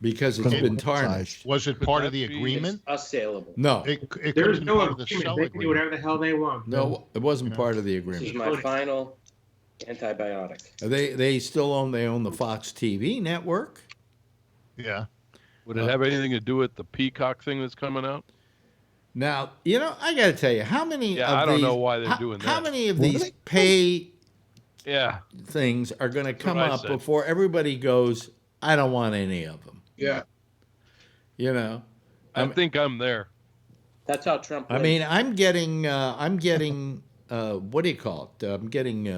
Because it's been tarnished. Was it part of the agreement? Assailable. No. There's no agreement. They can do whatever the hell they want. No, it wasn't part of the agreement. This is my final antibiotic. They still own the Fox TV network. Yeah. Would it have anything to do with the Peacock thing that's coming out? Now, I got to tell you, how many I don't know why they're doing that. How many of these pay things are going to come up before everybody goes, I don't want any of them? Yeah. I think I'm there. That's how Trump wins. I mean, I'm getting what do you call it? I'm getting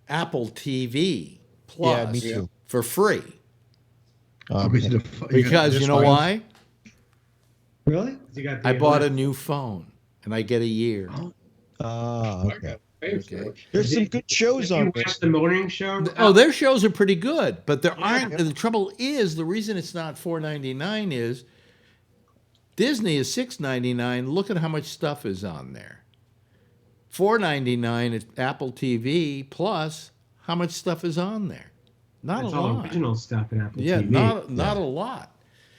Apple TV Plus for free. Because you know why? Really? I bought a new phone and I get a year. Okay. There's some good shows on there. The morning show? Oh, their shows are pretty good, but there aren't. The trouble is, the reason it's not $4.99 is Disney is $6.99. Look at how much stuff is on there. $4.99 at Apple TV Plus. How much stuff is on there? Not That's a all lot. original stuff in Apple Yeah, TV. not a lot.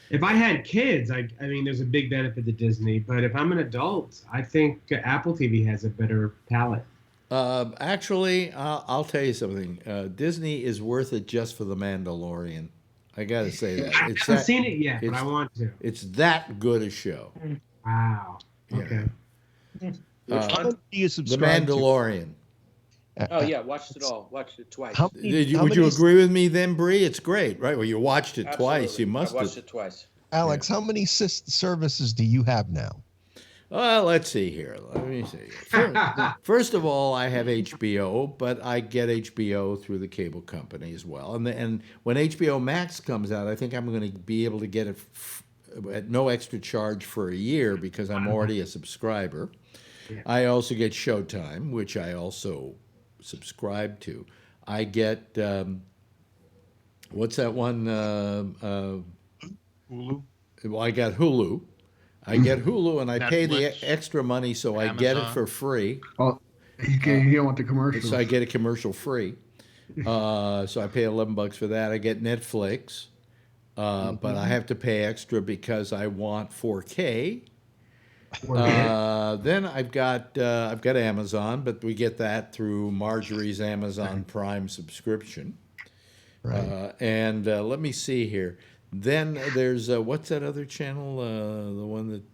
If I had kids, I mean, there's a big benefit to Disney. But if I'm an adult, I think Apple TV has a better palette. Actually, I'll tell you something. Disney is worth it just for The Mandalorian. I got to say that. I haven't seen it yet, but I want to. It's that good a show. Wow. Okay. How many do you The subscribe to? Mandalorian. Oh yeah, watched it all. Watched it twice. How Would you many- agree with me then, Bree? It's great, right? Well, you watched it twice. Absolutely. You must I watched have. it twice. Alex, how many services do you have now? Well, let's see here. Let me see. First of all, I have HBO, but I get HBO through the cable company as well. And when HBO Max comes out, I think I'm going to be able to get it at no extra charge for a year because I'm already a subscriber. Yeah. I also get Showtime, which I also subscribe to. I get what's that one? Hulu. Well, I got Hulu. I get Hulu, and I pay the Netflix, extra money, so I get it Amazon. for free. Oh, you don't want the commercials. So I get a commercial free. So I pay $11 for that. I get Netflix, but I have to pay extra because I want 4K. Then I've got Amazon, but we get that through Marjorie's Amazon Prime subscription. Right. And let me see here. Then there's what's that other channel? The one that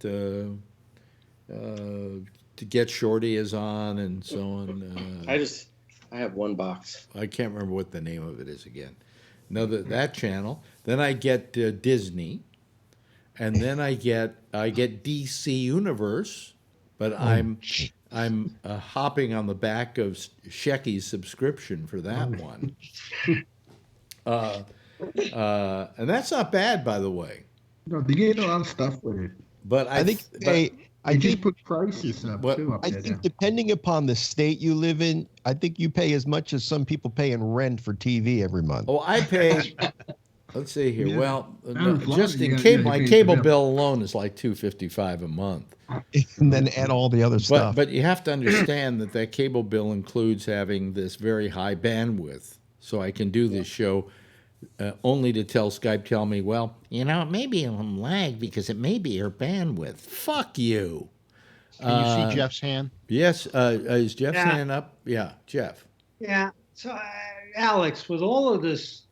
To Get Shorty is on, and so on. I have one box. I can't remember what the name of it is again. No, that channel. Then I get Disney, and then I get DC Universe, but I'm hopping on the back of Shecky's subscription for that one. And that's not bad, by the way. No, they get a lot of stuff with it. But I think I just put prices up too. Up I there think now. depending upon the state you live in, I think you pay as much as some people pay in rent for TV every month. Oh, I pay. Let's see here. Yeah. Well, Sounds just long. in You cable, gotta my pay the cable bill. bill alone is like $255 a month. And then add all the other stuff. But you have to understand that cable bill includes having this very high bandwidth, so I can do this show only to tell me, well, it may be on lag because it may be your bandwidth. Fuck you. Can you see Jeff's hand? Yes. Is Jeff's Yeah. hand up? Yeah, Jeff. Yeah. So, Alex, with all of this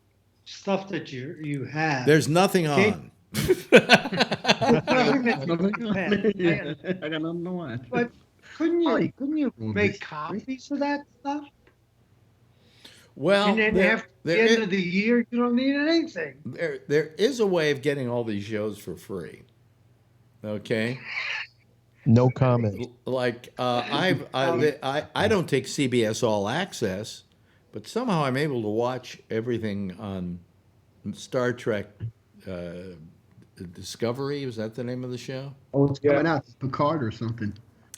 stuff that you have, There's nothing on. I got nothing to watch. But couldn't you make copies of that stuff? Well, And then after the end of the year, you don't need anything. there is a way of getting all these shows for free. Okay. No comment. Like I don't take CBS All Access, but somehow I'm able to watch everything on Star Trek Discovery. Was that the name of the show? Oh, it's coming out. It's Picard or something.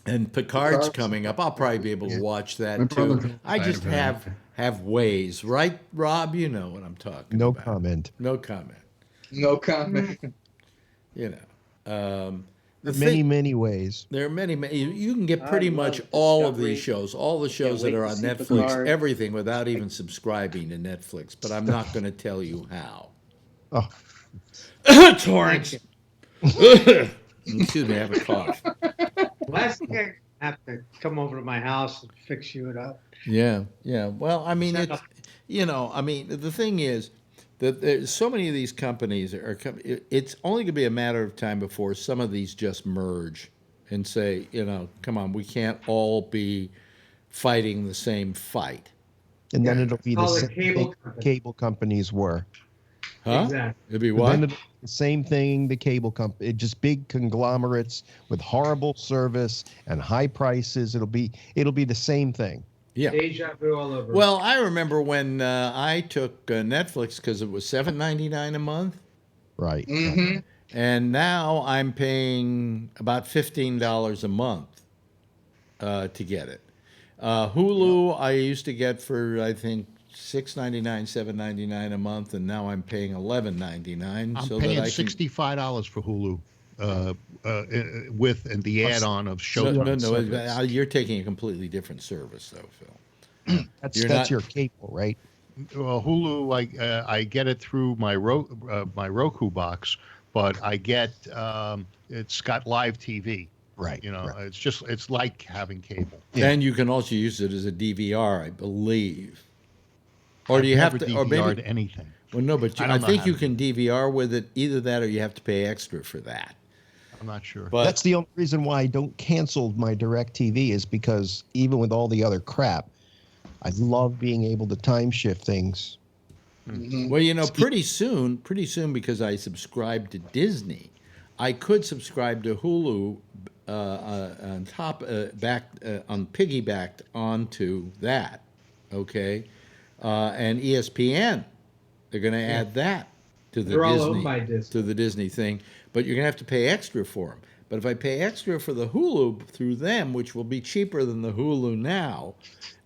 And Picard's coming up. I'll probably be able to watch My that brother's too. I just have ways, right, Rob? You know what I'm talking No about. comment. No comment. No comment. You know. Many ways. There are many. You can get pretty much love all of Discovery. these shows, all the shows Can't that wait are to on see Netflix, Picard. everything without even subscribing to Netflix. But I'm not going to tell you how. Oh. Torrance. Excuse me, I have a cough. Last year, I have to come over to my house and fix you it up. Yeah. Well, I mean, it's, the thing is that there's so many of these companies it's only going to be a matter of time before some of these just merge and say, come on, we can't all be fighting the same fight. And then it'll be the All the same cable thing companies. cable companies were. Huh? Exactly. It'd be And what? then it'll be the same thing the cable company, just big conglomerates with horrible service and high prices. It'll be the same thing. Yeah. Deja vu all over. Well, I remember when I took Netflix because it was $7.99 a month, Right. Mm-hmm. and now I'm paying about $15 a month to get it. Hulu I used to get for I think $6.99, $7.99 a month, and now I'm paying $11.99. I'm so paying that I can. $65 for Hulu with the add-on of No, Showtime. no, you're taking a completely different service, though, Phil. That's You're that's not- your cable, right? Well, Hulu, I get it through my my Roku box, but I get it's got live TV. Right. Right. It's like having cable. Yeah. And you can also use it as a DVR, I believe. Or do you have to, or maybe anything? Well, no, but I think you can DVR with it. Either that, or you have to pay extra for that. I'm not sure. But that's the only reason why I don't cancel my DirecTV is because even with all the other crap, I love being able to time shift things. Mm-hmm. Well, pretty soon, because I subscribe to Disney, I could subscribe to Hulu on top, piggybacked onto that, okay, and ESPN. They're going to add that to the Disney thing, but you're going to have to pay extra for them. But if I pay extra for the Hulu through them, which will be cheaper than the Hulu now,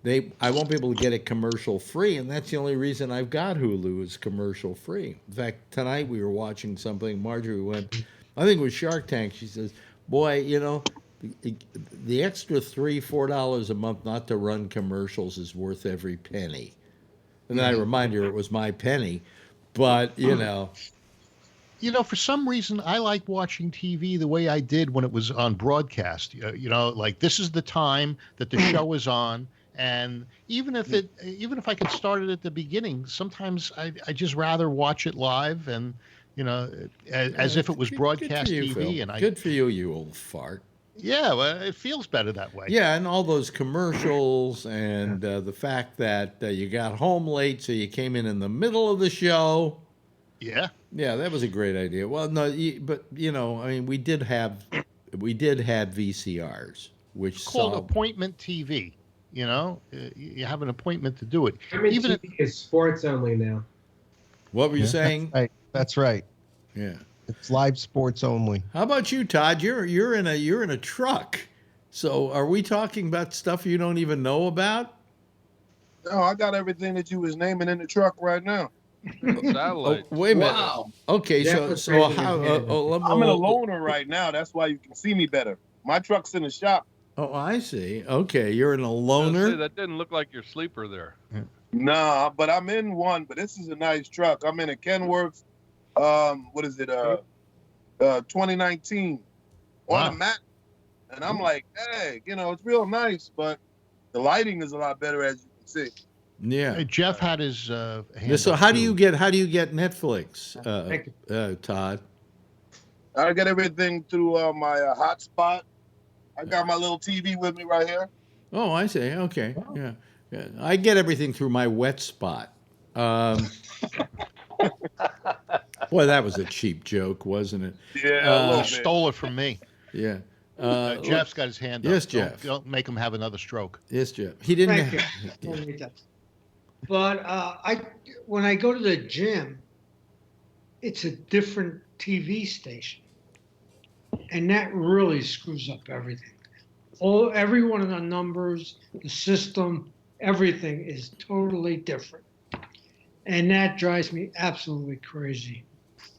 I won't be able to get it commercial free, and that's the only reason I've got Hulu is commercial free. In fact, tonight we were watching something. Marjorie went, I think it was Shark Tank. She says, "Boy, the extra $3-4 a month not to run commercials is worth every penny." And then I remind her it was my penny, but for some reason I like watching TV the way I did when it was on broadcast. Like this is the time that the show is on, and even if I could start it at the beginning, sometimes I just rather watch it live and as if it was broadcast TV. Phil. Good for you, you old fart. Yeah, well, it feels better that way. Yeah, and all those commercials and the fact that you got home late, so you came in the middle of the show. Yeah. Yeah, that was a great idea. Well, no, but I mean, we did have VCRs, which it's called appointment TV. You have an appointment to do it. Even TV is sports only now. What were you saying? That's right. Yeah. It's live sports only. How about you, Todd? You're in a truck. So are we talking about stuff you don't even know about? No, I got everything that you was naming in the truck right now. Satellite. Wait a minute. Wow. Okay, so how? I'm in a loaner right now. That's why you can see me better. My truck's in the shop. Oh, I see. Okay, you're in a loaner. That didn't look like your sleeper there. Nah, but I'm in one. But this is a nice truck. I'm in a Kenworth. What is it? 2019 automatic, and I'm like, hey, it's real nice, but the lighting is a lot better, as you can see. Yeah. Jeff had his. So how do you get Netflix, Todd? I get everything through my hotspot. I got my little TV with me right here. Oh, I see. Okay. Yeah. I get everything through my wet spot. Boy, that was a cheap joke, wasn't it? Yeah, stole it from me. Yeah. Jeff's got his hand up. Yes, Jeff. Don't make him have another stroke. Yes, Jeff. He didn't. Thank you. But when I go to the gym, it's a different TV station, and that really screws up everything. Every one of the numbers, the system, everything is totally different. And that drives me absolutely crazy.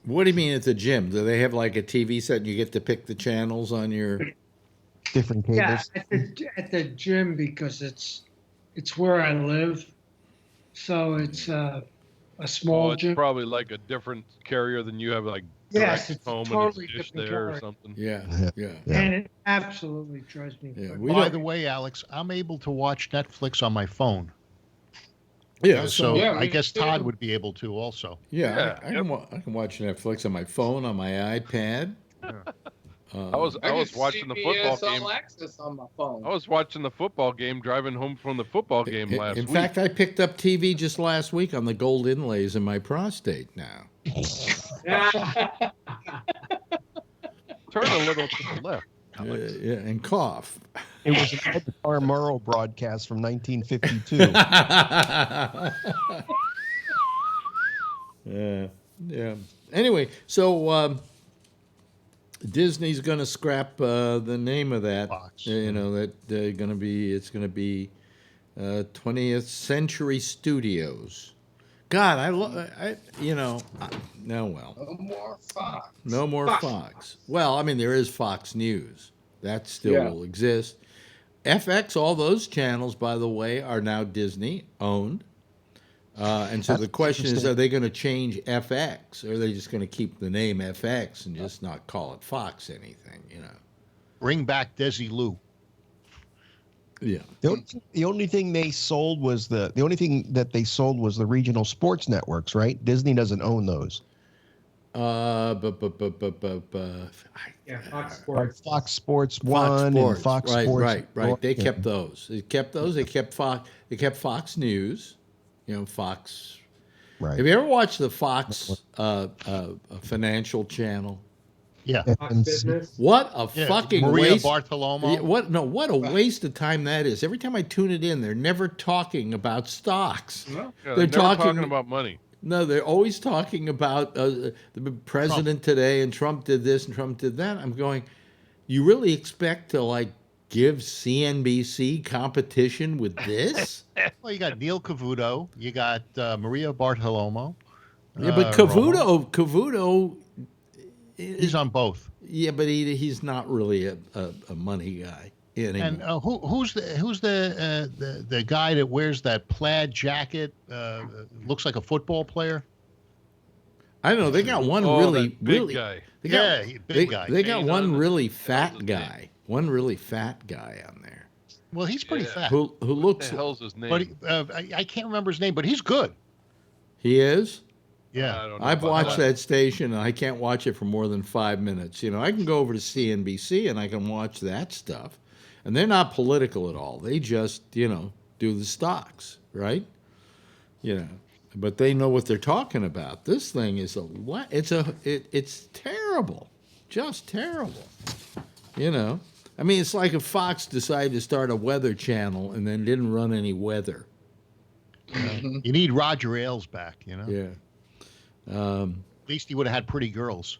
What do you mean at the gym? Do they have like a TV set and you get to pick the channels on your different cables? Yeah, at the gym, because it's where I live. So it's a small it's gym. Probably like a different carrier than you have, like yes, it's home totally and it's different there carrier. or something. Yeah. And it absolutely drives me crazy. By the way, Alex, I'm able to watch Netflix on my phone. Yeah, so I guess Todd would be able to also. Yeah, I can watch Netflix on my phone, on my iPad. Yeah. I was watching the football game. All access on my phone. I was watching the football game driving home from the football game last week. In fact, I picked up TV just last week on the gold inlays in my prostate now. Turn a little to the left. Yeah, and cough. It was an Ed Murrow broadcast from 1952. Yeah. Anyway, so Disney's going to scrap the name of that. Fox. That it's going to be 20th Century Studios. God, no more Fox. No more Fox. Well, I mean, there is Fox News. That still will exist. FX, all those channels, by the way, are now Disney owned. And so the question is, are they going to change FX, or are they just going to keep the name FX and just not call it Fox anything, you know? Bring back Desi Lou. Yeah. The only thing they sold was the only thing that they sold was the regional sports networks, right? Disney doesn't own those. Yeah, Fox Sports. Fox Sports One and Fox right, Sports. Right. They kept those. They kept those. They kept Fox. They kept Fox News. You know, Fox. Right. Have you ever watched the Fox financial channel? Yeah. Fox Business. What a fucking Maria waste! Bartiromo. What a waste of time that is. Every time I tune it in, they're never talking about stocks. Yeah, they're never talking about money. No, they're always talking about the president today, and Trump did this and Trump did that. I'm going, you really expect to like give CNBC competition with this? Well, you got Neil Cavuto. You got Maria Bartiromo. Yeah, but Cavuto, he's on both. Yeah, but he's not really a money guy anymore. And who's the guy that wears that plaid jacket? Looks like a football player. I don't know. They got one big guy. Big guy. They got one really fat guy. One really fat guy on there. Well, he's pretty fat. Who looks? What the hell's his name? But I can't remember his name, but he's good. He is. Yeah, I've watched that station, and I can't watch it for more than 5 minutes. You know, I can go over to CNBC and I can watch that stuff, and they're not political at all. They just, you know, do the stocks, right? You know, but they know what they're talking about. This thing is it's terrible, just terrible. You know, I mean, it's like if Fox decided to start a weather channel and then didn't run any weather. You need Roger Ailes back, you know? Yeah. At least he would have had pretty girls.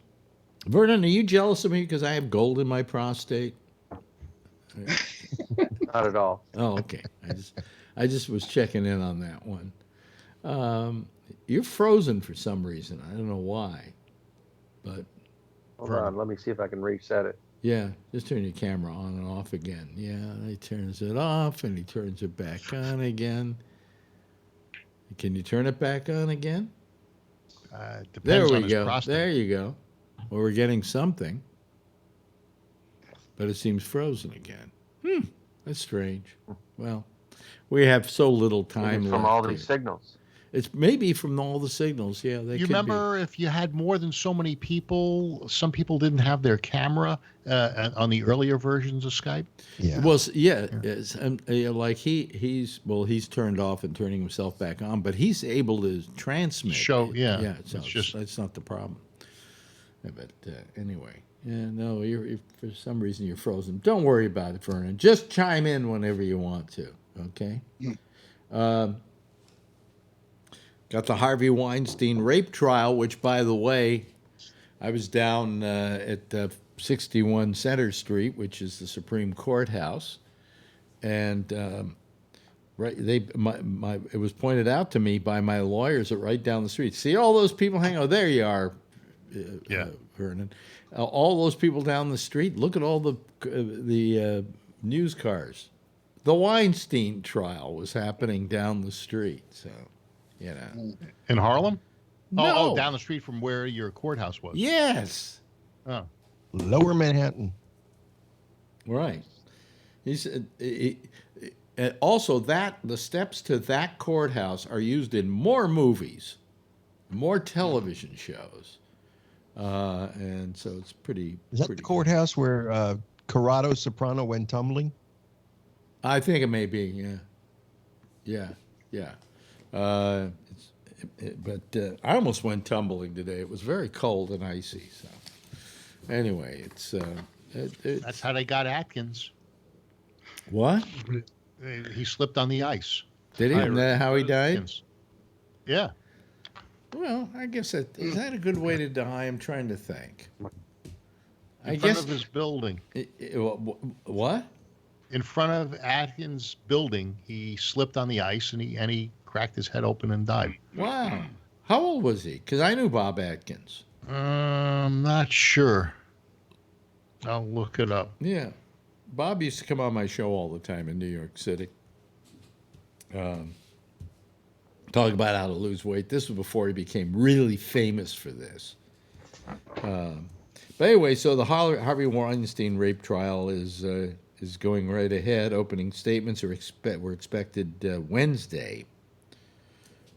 Vernon, are you jealous of me because I have gold in my prostate? Not at all. Oh, okay. I just was checking in on that one. You're frozen for some reason. I don't know why. But Hold on, let me see if I can reset it. yeah, just turn your camera on and off again. Yeah, he turns it off and he turns it back on again. Can you turn it back on again? There we go. There you go. Well, we're getting something, but it seems frozen again. That's strange. Well, we have so little time left. From all these signals. It's maybe from all the signals. Yeah, they You could remember if you had more than so many people, some people didn't have their camera on the earlier versions of Skype? Yeah. Well, yes, and, like he's turned off and turning himself back on, but he's able to transmit. Yeah. So that's not the problem. Yeah, but anyway, yeah, no, you're for some reason you're frozen. Don't worry about it, Vernon. Just chime in whenever you want to. Okay. Got the Harvey Weinstein rape trial, which, by the way, I was down at 61 Center Street, which is the Supreme Courthouse, and it was pointed out to me by my lawyers that right down the street. See all those people hanging? Oh, there you are, Vernon. All those people down the street. Look at all the news cars. The Weinstein trial was happening down the street, so. You know. In Harlem? No. Oh, down the street from where your courthouse was. Yes. Oh. Lower Manhattan. Right. He said. Also, the steps to that courthouse are used in more movies, more television shows, and so it's pretty. Is that the courthouse where Corrado Soprano went tumbling? I think it may be. Yeah. But I almost went tumbling today. It was very cold and icy. So anyway, it's that's how they got Atkins. What? He slipped on the ice. Did he? Isn't that how he died? Atkins. Yeah. Well, I guess is that a good way to die? I'm trying to think. In front of his building. What? In front of Atkins' building, he slipped on the ice and he cracked his head open and died. Wow. How old was he? Because I knew Bob Atkins. I'm not sure. I'll look it up. Yeah. Bob used to come on my show all the time in New York City. Talk about how to lose weight. This was before he became really famous for this. But anyway, so the Harvey Weinstein rape trial is going right ahead. Opening statements were expected Wednesday.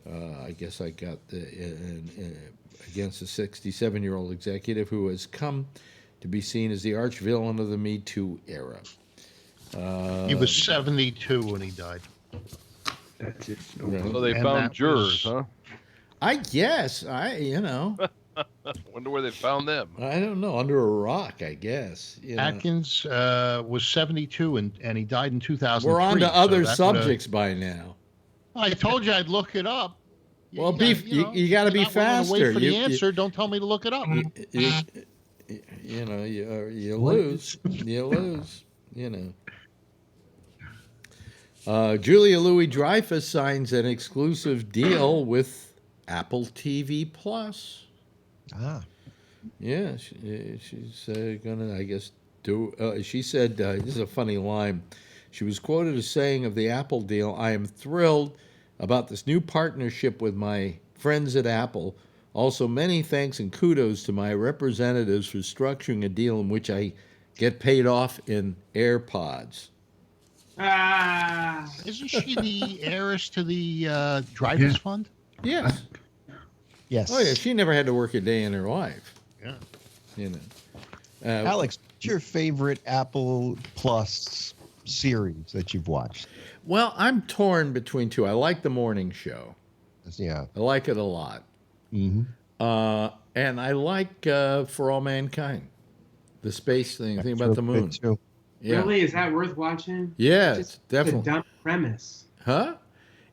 I guess I got against a 67-year-old executive who has come to be seen as the arch villain of the Me Too era. He was 72 when he died. That's it. So they found jurors, huh? I guess. Wonder where they found them. I don't know. Under a rock, I guess. Atkins was 72 and he died in 2003. We're on to other subjects by now. I told you I'd look it up. Well, you got to be faster. Wait for the answer. Don't tell me to look it up. You lose. You lose. Julia Louis-Dreyfus signs an exclusive deal with Apple TV Plus. Yeah, she's gonna, I guess, do. She said, this is a funny line. She was quoted as saying of the Apple deal, "I am thrilled about this new partnership with my friends at Apple. Also, many thanks and kudos to my representatives for structuring a deal in which I get paid off in AirPods." Isn't she the heiress to the Dreyfus Fund? Yes. Yes. Oh, yeah. She never had to work a day in her life. Yeah. Alex, what's your favorite Apple Plus series that you've watched? Well, I'm torn between two. I like the morning show. Yeah. I like it a lot. Mm-hmm. And I like For All Mankind, the space thing about the moon. Too. Yeah. Really? Is that worth watching? Yeah, It's definitely. a dumb premise. Huh?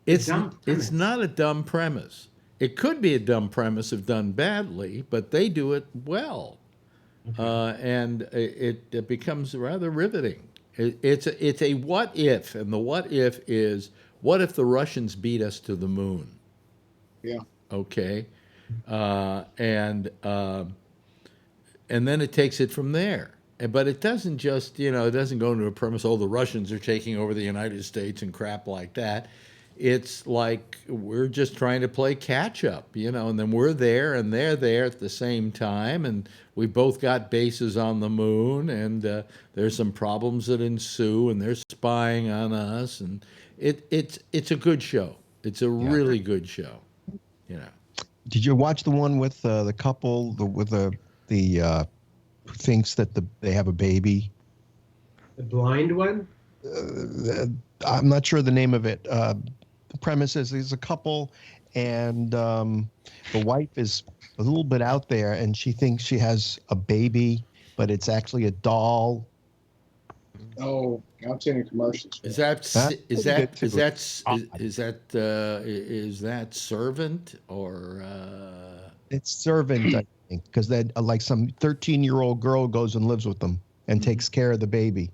It's not a dumb premise. It could be a dumb premise if done badly, but they do it well. And it becomes rather riveting. It's a what if, and the what if is, what if the Russians beat us to the moon? Yeah. Okay. And then it takes it from there. But it doesn't just, it doesn't go into a premise, the Russians are taking over the United States and crap like that. It's like we're just trying to play catch up, and then we're there and they're there at the same time, and we both got bases on the moon, and there's some problems that ensue, and they're spying on us, and it's a good show. It's a really good show, Did you watch the one with the couple with the who thinks that they have a baby? The blind one? I'm not sure the name of it. The premise is there's a couple, and the wife is a little bit out there, and she thinks she has a baby, but it's actually a doll. Oh, I've seen the commercials. Is that Servant or? It's Servant, I think, because then like some 13-year-old girl goes and lives with them and takes care of the baby,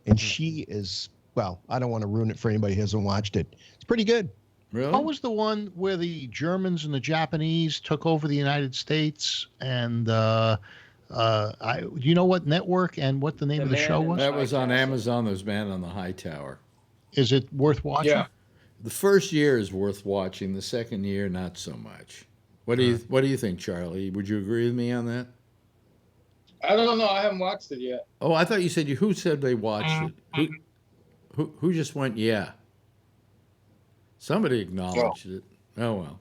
and she is. Well, I don't want to ruin it for anybody who hasn't watched it. It's pretty good. Really? What was the one where the Germans and the Japanese took over the United States? And do you know what network and what the name of the show was? That was on Amazon. There's Man on the High Tower. Is it worth watching? Yeah. The first year is worth watching. The second year, not so much. What do you think, Charlie? Would you agree with me on that? I don't know. I haven't watched it yet. Oh, I thought you said who said they watched it? Who just went, yeah? Somebody acknowledged it. Oh, well.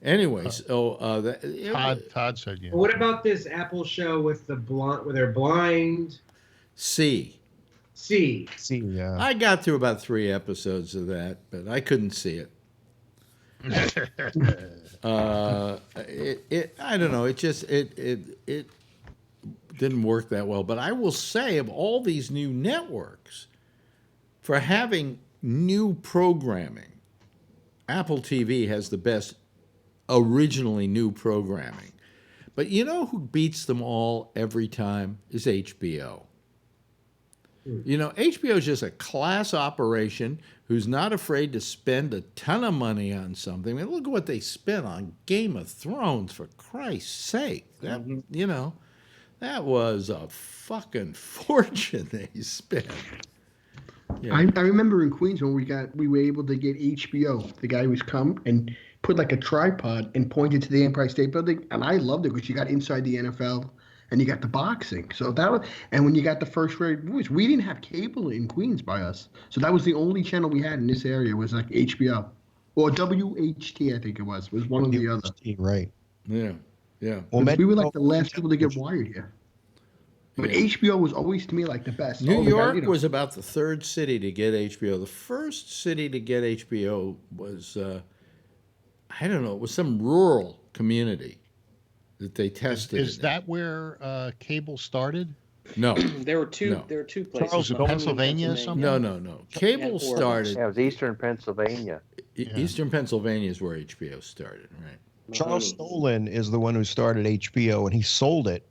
Anyways, Todd said, yeah. What about this Apple show with where they're blind? C, yeah. I got through about 3 episodes of that, but I couldn't see it. I don't know. It didn't work that well. But I will say, of all these new networks, for having new programming, Apple TV has the best originally new programming. But you know who beats them all every time is HBO. HBO is just a class operation who's not afraid to spend a ton of money on something. I mean, look at what they spent on Game of Thrones, for Christ's sake. That, that was a fucking fortune they spent. Yeah. I remember in Queens when we were able to get HBO. The guy was come and put like a tripod and pointed to the Empire State Building, and I loved it because you got inside the NFL and you got the boxing. So that was, and when you got the first rate movies, we didn't have cable in Queens by us, so that was the only channel we had in this area was like HBO or WHT, I think it was one or the other. Right. Yeah. Yeah. Well, we were like the last people to get wired here. But HBO was always to me like the best. New York was about the third city to get HBO. The first city to get HBO was, I don't know, it was some rural community that they tested. Is that where cable started? No. There were two. No. There were two places. Charles, Pennsylvania or something? No. Cable started. Yeah, it was Eastern Pennsylvania. Eastern Pennsylvania is where HBO started, right? Charles Stolen is the one who started HBO, and he sold it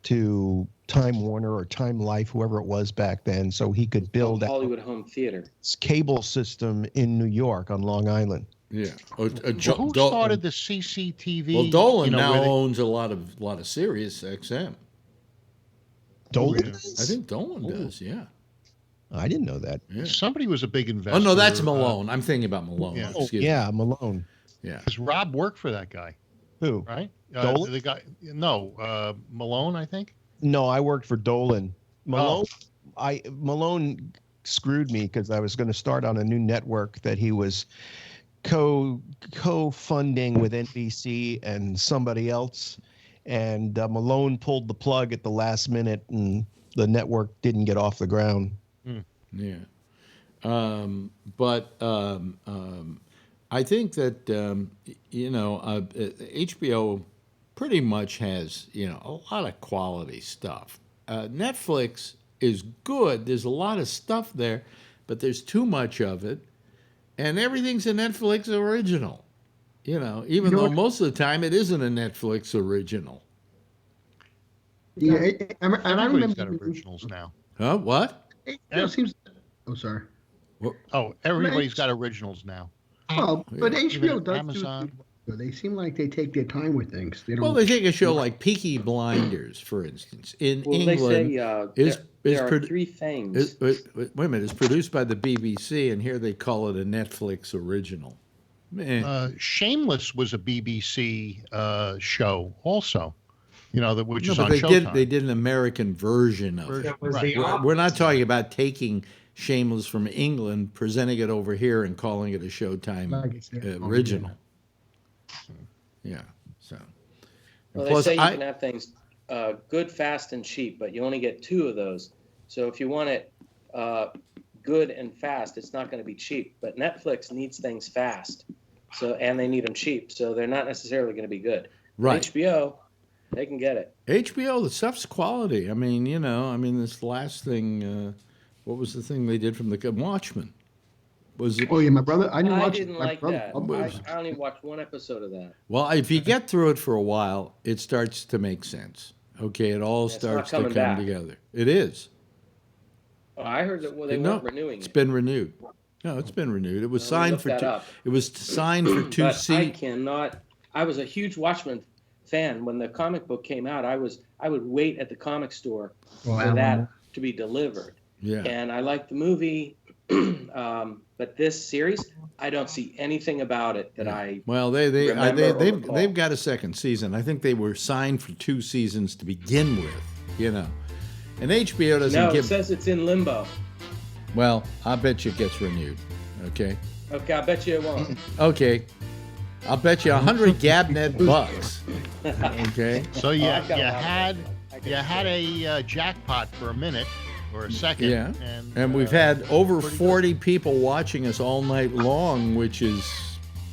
to Time Warner or Time Life, whoever it was back then, so he could build Hollywood Home Theater cable system in New York on Long Island. Yeah. Who started the CCTV? Well, Dolan now owns a lot of Sirius XM. Dolan? I think Dolan does, yeah. I didn't know that. Yeah. Somebody was a big investor. Oh, no, that's Malone. I'm thinking about Malone. Yeah. Excuse me. Malone. Yeah. Because Rob worked for that guy. Who? Right? Dolan? The guy. No, Malone, I think. No, I worked for Dolan. Malone. Malone screwed me because I was going to start on a new network that he was co-funding with NBC and somebody else, and Malone pulled the plug at the last minute, and the network didn't get off the ground. Yeah. But I think that, HBO pretty much has, a lot of quality stuff. Netflix is good. There's a lot of stuff there, but there's too much of it. And everything's a Netflix original, even though most of the time it isn't a Netflix original. Yeah, and I remember got originals now. Huh? What? It seems. Oh, sorry. Oh, everybody's got originals now. Oh, but HBO does Amazon. They seem like they take their time with things. They don't. Well, they take a show like Peaky Blinders, for instance, in England. They say there are three things. Wait a minute. It's produced by the BBC, and here they call it a Netflix original. Shameless was a BBC show, also. Which is on they Showtime. They did an American version of it. We're not talking about taking Shameless from England, presenting it over here, and calling it a Showtime original. Yeah. So. Well, they say you can have things good, fast, and cheap, but you only get two of those. So if you want it good and fast, it's not going to be cheap. But Netflix needs things fast, and they need them cheap, so they're not necessarily going to be good. Right. HBO, they can get it. HBO, the stuff's quality. I mean, this last thing. What was the thing they did from the Watchmen? Was it? Oh yeah, my brother. I didn't watch it. I only watched one episode of that. Well, if you get through it for a while, it starts to make sense. Okay, it all starts to come together. It is. Oh, I heard that they weren't renewing it. It's been renewed. No, it's been renewed. It was signed for two. It was signed for two seasons. I cannot. I was a huge Watchmen fan when the comic book came out. I would wait at the comic store for that to be delivered. Yeah. And I liked the movie, but this series, I don't see anything about it that I. Well, they've got a second season. I think they were signed for 2 seasons to begin with, And HBO doesn't give. No, it says it's in limbo. Well, I bet you it gets renewed. Okay. Okay, I bet you it won't. Okay. I'll bet you 100 Gabnet bucks. Okay. So you had a jackpot for a minute. Or a second. Yeah. And we've had over 40 people watching us all night long, which is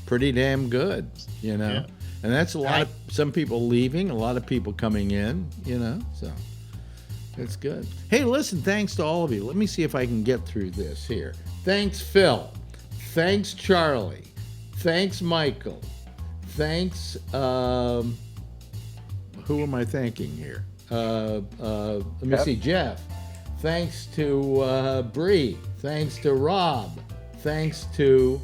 pretty damn good, Yeah. And that's a lot of some people leaving, a lot of people coming in, so it's good. Hey, listen, thanks to all of you. Let me see if I can get through this here. Thanks, Phil. Thanks, Charlie. Thanks, Michael. Thanks, who am I thanking here? Let me see, Jeff. Thanks to Bree. Thanks to Rob. Thanks to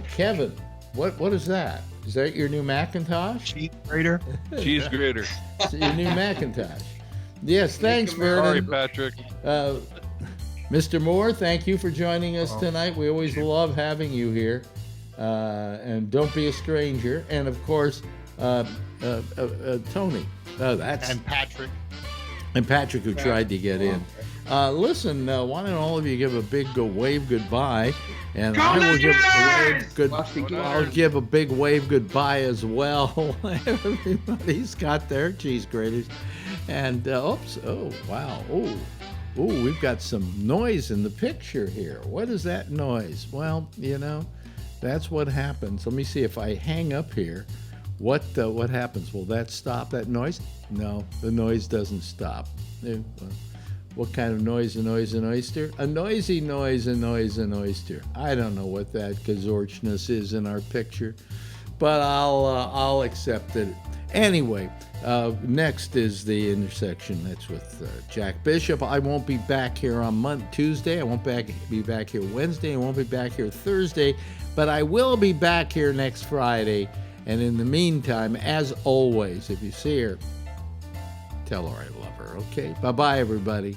Kevin. What is that? Is that your new Macintosh? Cheese grater. Cheese grater. Your new Macintosh. Yes, thanks, Vernon. Sorry, Patrick. Mr. Moore, thank you for joining us tonight. We always love having you here. and Don't Be a Stranger, and of course, Tony. And Patrick. And Patrick, who tried to get in. Listen, why don't all of you give a big wave goodbye, and I will give I'll give a big wave goodbye as well. Everybody's got their cheese graters, and oh wow, we've got some noise in the picture here. What is that noise? Well, that's what happens. Let me see if I hang up here. What happens? Will that stop that noise? No, the noise doesn't stop. What kind of noise? An oyster? A noisy noise, an oyster. I don't know what that gazorchness is in our picture, but I'll accept it. Anyway, next is the intersection. That's with Jack Bishop. I won't be back here on Tuesday. I won't be back here Wednesday. I won't be back here Thursday, but I will be back here next Friday. And in the meantime, as always, if you see her, tell her I love her, okay? Bye-bye, everybody.